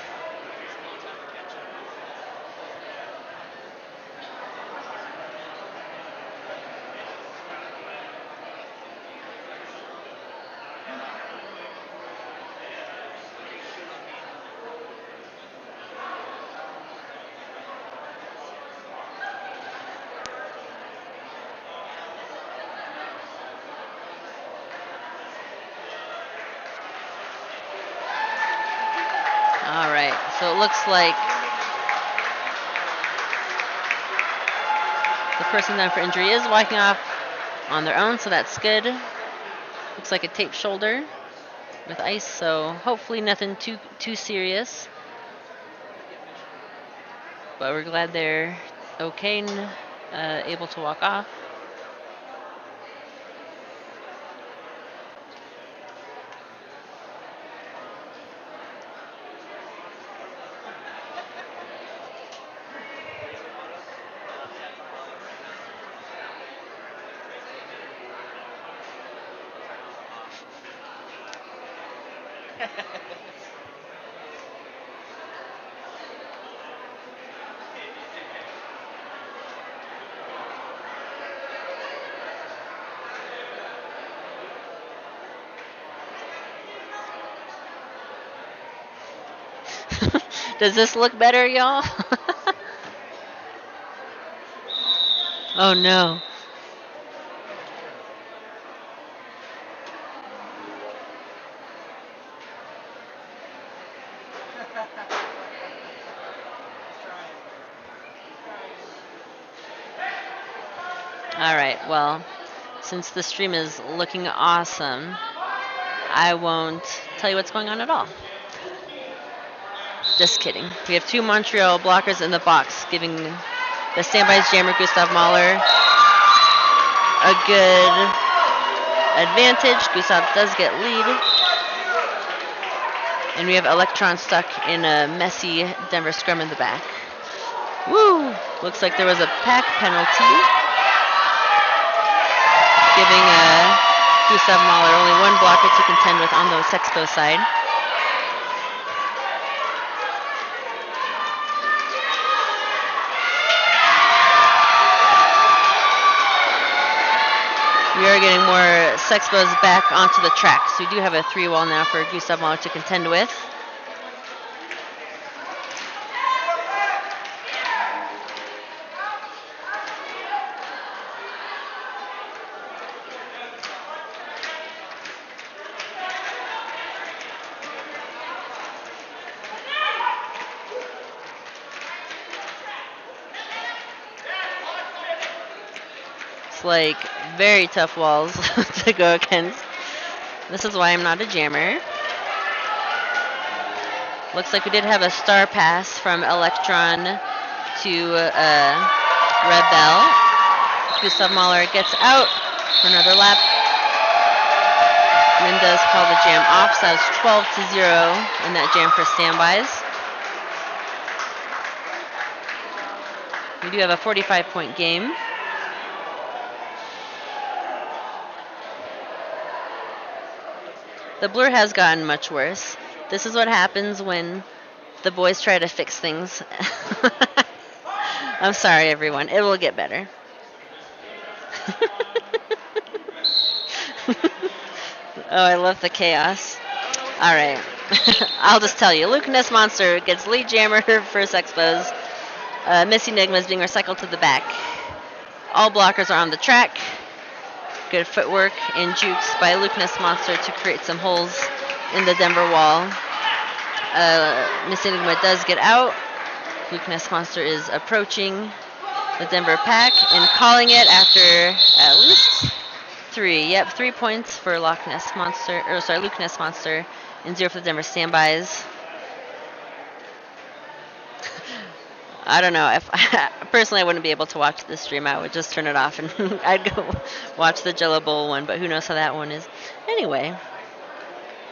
All right, so it looks like the person down for injury is walking off on their own, so that's good. Looks like a taped shoulder with ice, so hopefully nothing too serious. But we're glad they're okay and able to walk off. Does this look better, y'all? Oh no. All right, well, since the stream is looking awesome, I won't tell you what's going on at all. Just kidding. We have two Montreal blockers in the box, giving the standby jammer Gustav Mahler a good advantage. Gustav does get lead. And we have Electron stuck in a messy Denver scrum in the back. Woo! Looks like there was a pack penalty, giving Gustav Mahler only one blocker to contend with on the Sexpo side. We are getting more Sexpos back onto the track, so we do have a 3-wall now for Gustav Mahler to contend with. Like very tough walls to go against. This is why I'm not a jammer. Looks like we did have a star pass from Electron to Rebel. Gustav Mahler gets out for another lap. And then does call the jam off, so that was 12-0 in that jam for standbys. We do have a 45-point game. The blur has gotten much worse. This is what happens when the boys try to fix things. I'm sorry, everyone. It will get better. Oh, I love the chaos. All right. I'll just tell you. Luke Ness Monster gets lead jammer for Sexpos. Miss Enigma is being recycled to the back. All blockers are on the track. Good footwork and jukes by Luke Ness Monster to create some holes in the Denver wall. Miss Enigma does get out. Luke Ness Monster is approaching the Denver pack and calling it after at least 3. Yep, 3 points for Luke Ness Monster, and 0 for the Denver standbys. I don't know. If personally, I wouldn't be able to watch this stream. I would just turn it off and I'd go watch the Jello Bowl one. But who knows how that one is? Anyway,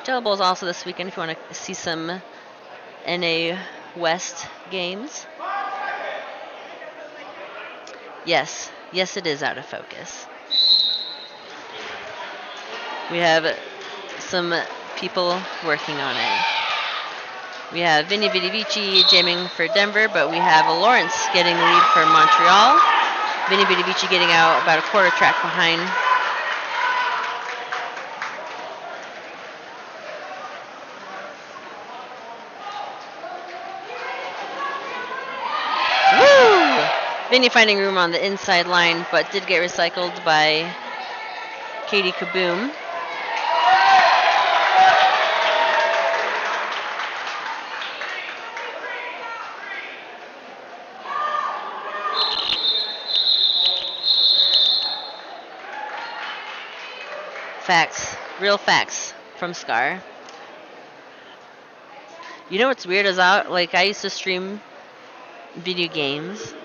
Jello Bowl is also this weekend. If you want to see some NA West games. Yes. Yes, it is out of focus. We have some people working on it. We have Vinny Vidivici jamming for Denver, but we have Lawrence getting lead for Montreal. Vinny Vidivici getting out about a quarter track behind. Woo! Vinny finding room on the inside line, but did get recycled by Katie Kaboom. Facts. Real facts from Scar. You know what's weird is I used to stream video games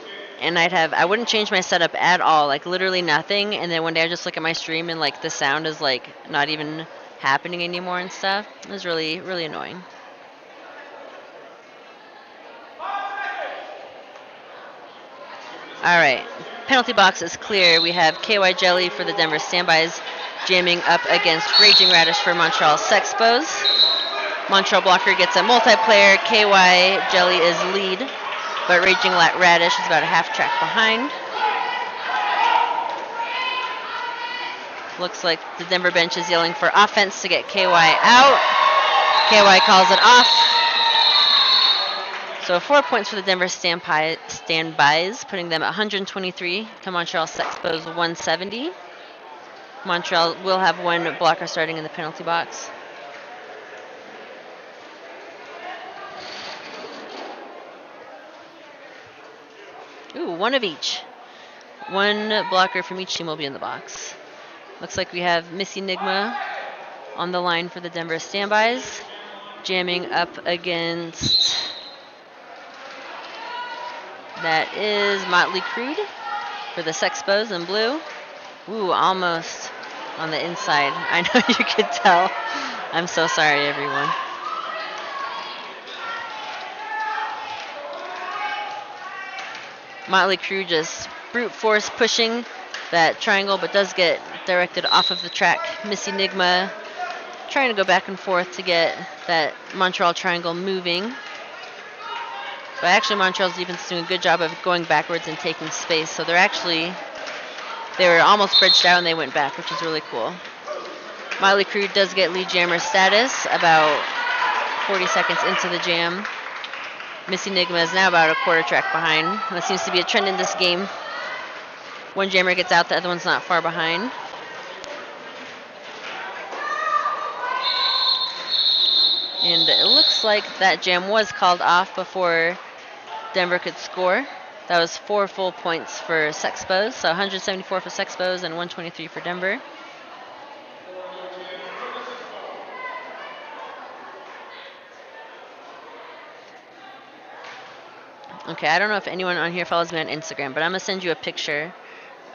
and I wouldn't change my setup at all, like literally nothing, and then one day I just look at my stream and like the sound is like not even happening anymore and stuff. It was really, really annoying. Alright. Penalty box is clear. We have KY Jelly for the Denver Standbys jamming up against Raging Radish for Montreal Sexpos. Montreal blocker gets a multiplayer. KY Jelly is lead, but Raging Radish is about a half track behind. Looks like the Denver bench is yelling for offense to get KY out. KY calls it off. So 4 points for the Denver Standbys, putting them at 123 to Montreal Sexpos 170. Montreal will have one blocker starting in the penalty box. Ooh, one of each. One blocker from each team will be in the box. Looks like we have Miss Enigma on the line for the Denver Standbys, jamming up against, that is Motley Crude for the Sexpos in blue. Ooh, almost on the inside. I know you could tell. I'm so sorry, everyone. Motley Crue just brute force pushing that triangle, but does get directed off of the track. Miss Enigma trying to go back and forth to get that Montreal triangle moving. But actually Montreal's defense is doing a good job of going backwards and taking space. So they were almost bridged out and they went back, which is really cool. Motley Crue does get lead jammer status about 40 seconds into the jam. Miss Enigma is now about a quarter track behind. That seems to be a trend in this game. One jammer gets out, the other one's not far behind. And it looks like that jam was called off before Denver could score. That was 4 full points for Sexpos, so 174 for Sexpos and 123 for Denver. Okay, I don't know if anyone on here follows me on Instagram, but I'm going to send you a picture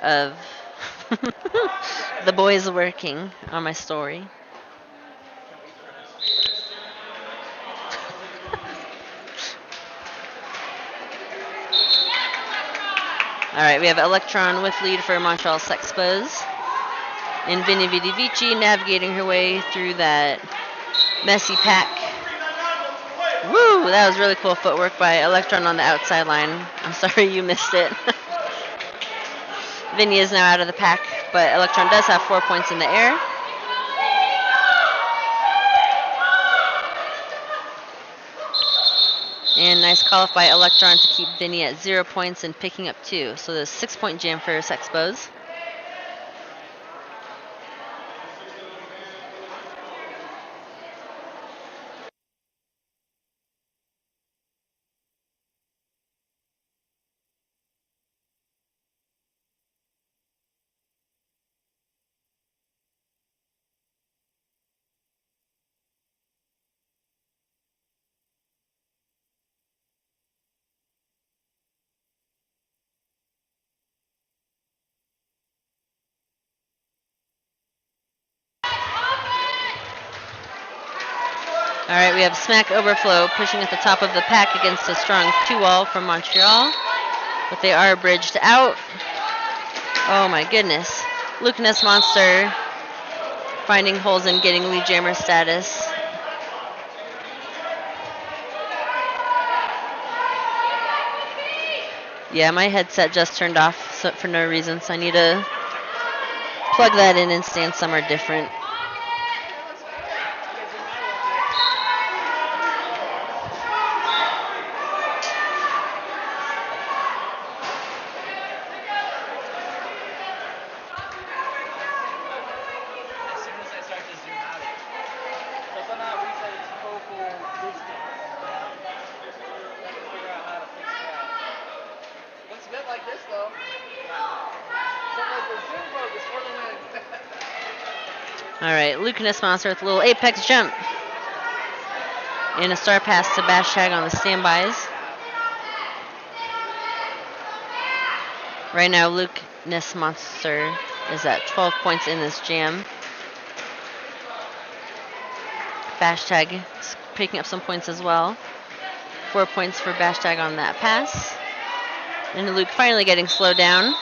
of the boys working on my story. All right, we have Electron with lead for Montreal Sexpos. And Vinny Vidivici navigating her way through that messy pack. Woo! That was really cool footwork by Electron on the outside line. I'm sorry you missed it. Vinny is now out of the pack, but Electron does have 4 points in the air. And nice call off by Electron to keep Vinny at 0 points and picking up 2. So the 6-point jam for Sexpos. All right, we have Smack Overflow pushing at the top of the pack against a strong 2-wall from Montreal. but they are bridged out. Oh my goodness. Luke Ness Monster finding holes and getting lead jammer status. Yeah, my headset just turned off for no reason, so I need to plug that in and stand somewhere different. As soon as I start to zoom out, so somehow we said it's focal distance. Trying to figure out how to fix that. Looks a bit like this though. Something like the zoom focus for the win. All right, Luke Ness Monster with a little apex jump. And a star pass to Bashtag on the standbys. Right now, Luke Ness Monster is at 12 points in this jam. Bashtag is picking up some points as well. 4 points for Bashtag on that pass. And Luke finally getting slowed down.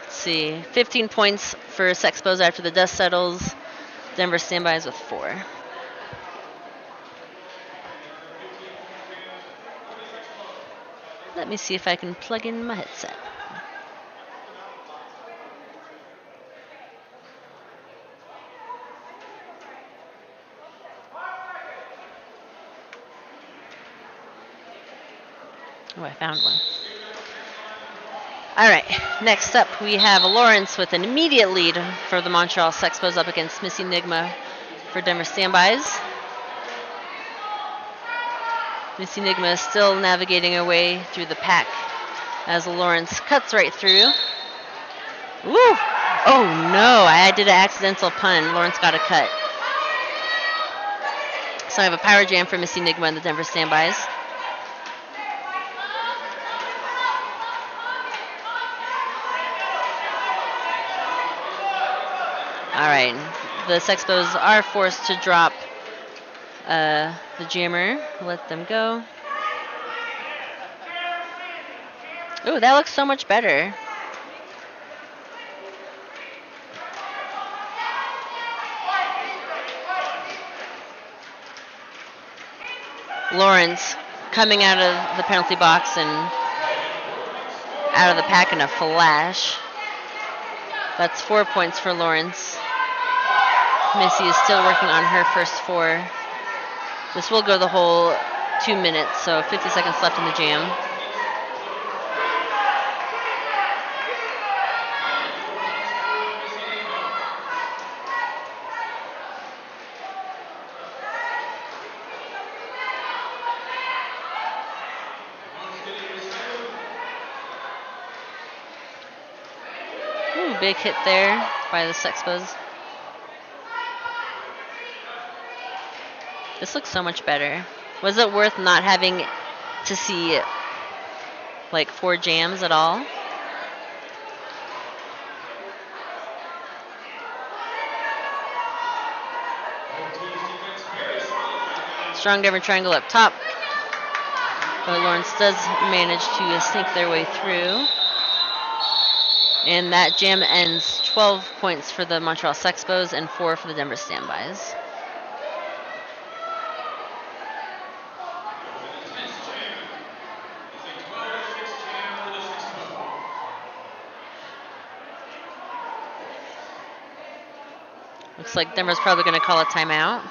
Let's see, 15 points for Sexpos after the dust settles. Denver standbys with 4. Let me see if I can plug in my headset. Oh, I found one. All right, next up we have Lawrence with an immediate lead for the Montreal Sexpos up against Miss Enigma for Denver standbys. Miss Enigma is still navigating her way through the pack as Lawrence cuts right through. Woo! Oh no, I did an accidental pun. Lawrence got a cut. So I have a power jam for Miss Enigma and the Denver standbys. All right, the Sexpos are forced to drop the jammer. Let them go. Ooh, that looks so much better. Lawrence coming out of the penalty box and out of the pack in a flash. That's 4 points for Lawrence. Missy is still working on her first 4. This will go the whole 2 minutes, so 50 seconds left in the jam. Ooh, big hit there by the Sexpos. This looks so much better. Was it worth not having to see like 4 jams at all? Strong Denver triangle up top. But Lawrence does manage to sneak their way through. And that jam ends 12 points for the Montreal Sexpos and 4 for the Denver standbys. Looks like Denver's probably going to call a timeout.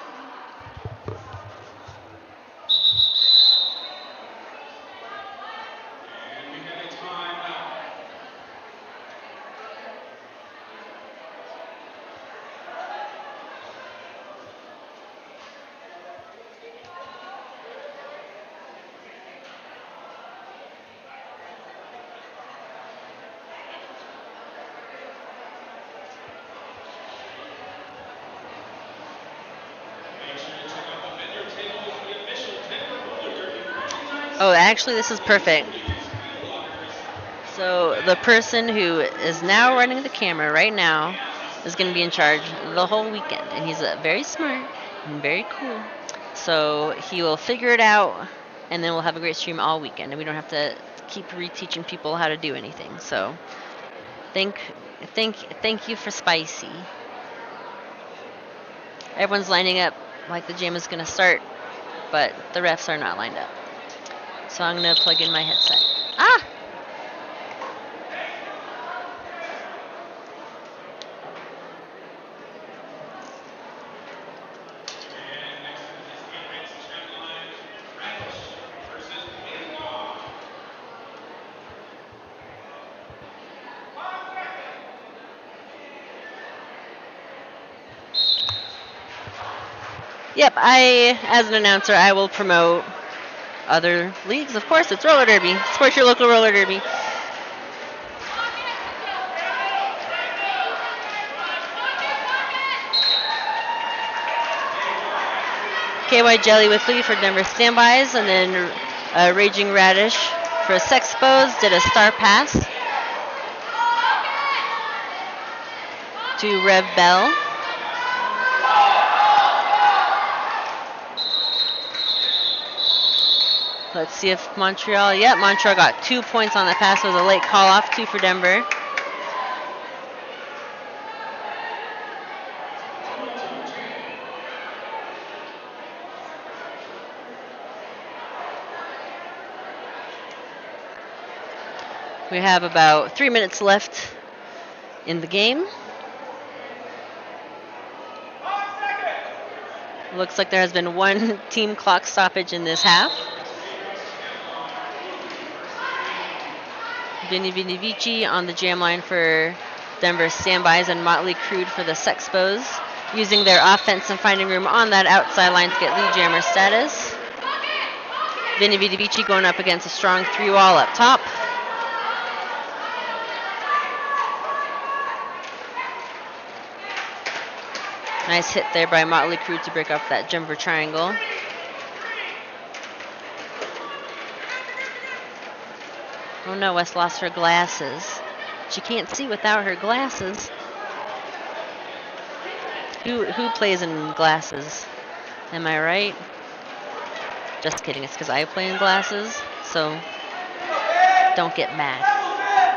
Oh, actually, this is perfect. So the person who is now running the camera right now is going to be in charge the whole weekend, and he's very smart and very cool. So he will figure it out, and then we'll have a great stream all weekend, and we don't have to keep reteaching people how to do anything. So thank thank you for Spicy. Everyone's lining up like the jam is gonna start, but the refs are not lined up. So I'm gonna plug in my headset. Ah! Yep, as an announcer, I will promote other leagues. Of course, it's roller derby. Support your local roller derby. KY Jelly with Lee for Denver standbys, and then Raging Radish for Sexpos did a star pass to Rev Bell. Let's see if Montreal, Montreal got 2 points on that pass. It was a late call off, 2 for Denver. We have about 3 minutes left in the game. Looks like there has been one team clock stoppage in this half. Vinny Vici on the jam line for Denver standbys, and Motley Crude for the Sexpos, using their offense and finding room on that outside line to get lead jammer status. Vinny Vici going up against a strong 3-wall up top. Nice hit there by Motley Crude to break up that jumper triangle. Oh no, West lost her glasses. She can't see without her glasses. Who plays in glasses? Am I right? Just kidding, it's because I play in glasses, so don't get mad.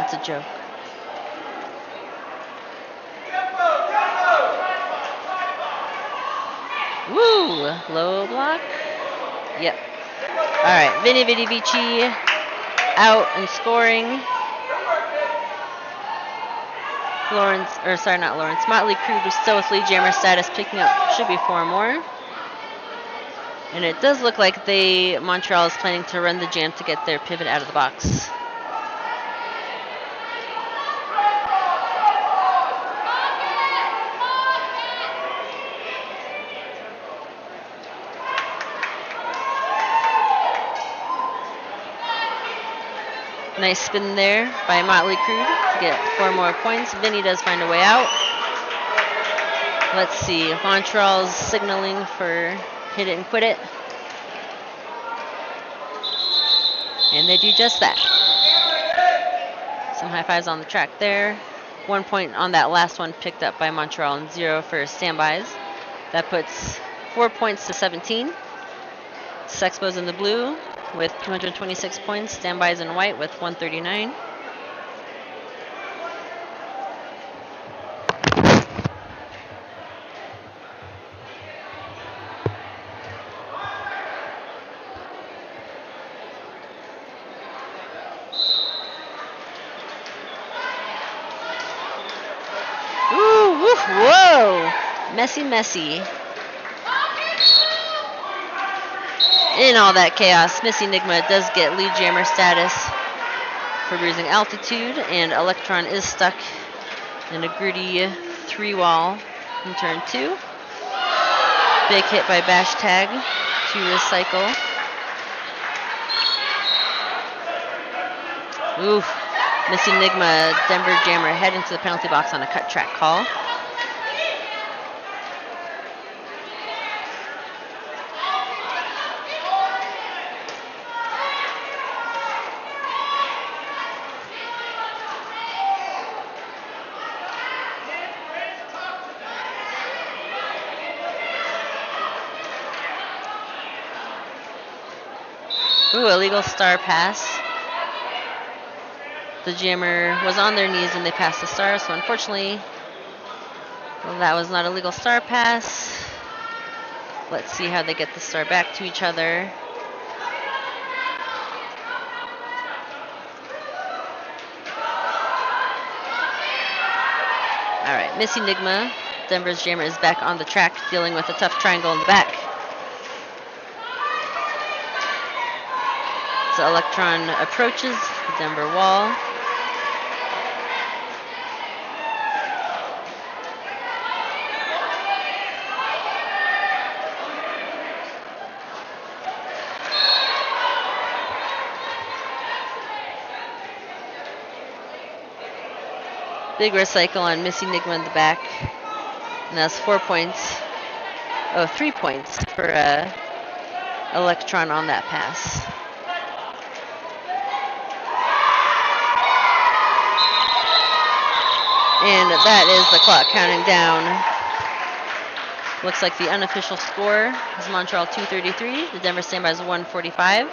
It's a joke. Woo! Low block. Yep. Alright, Vinny Vici out and scoring. Motley Crude was still with lead jammer status, picking up, should be 4 more. And it does look like Montreal is planning to run the jam to get their pivot out of the box. Nice spin there by Motley Crude to get 4 more points. Vinny does find a way out. Let's see, Montreal's signaling for hit it and quit it. And they do just that. Some high fives on the track there. 1 point on that last one picked up by Montreal and 0 for standbys. That puts 4 points to 17. Sexpos in the blue with 226 points. Standbys in white with 139. Whoa! Messy. In all that chaos, Miss Enigma does get lead jammer status for bruising altitude, and Electron is stuck in a gritty 3-wall in turn 2. Big hit by Bash Tag to recycle. Oof. Miss Enigma, Denver jammer head into the penalty box on a cut track call. Ooh, illegal star pass. The jammer was on their knees and they passed the star, so unfortunately, well, that was not a legal star pass. Let's see how they get the star back to each other. All right, Miss Enigma, Denver's jammer, is back on the track, dealing with a tough triangle in the back. So Electron approaches the Denver wall. Big recycle on Miss Enigma in the back. And that's 4 points. Oh, 3 points for Electron on that pass. And that is the clock counting down. Looks like the unofficial score is Montreal 233. The Denver standby is 145.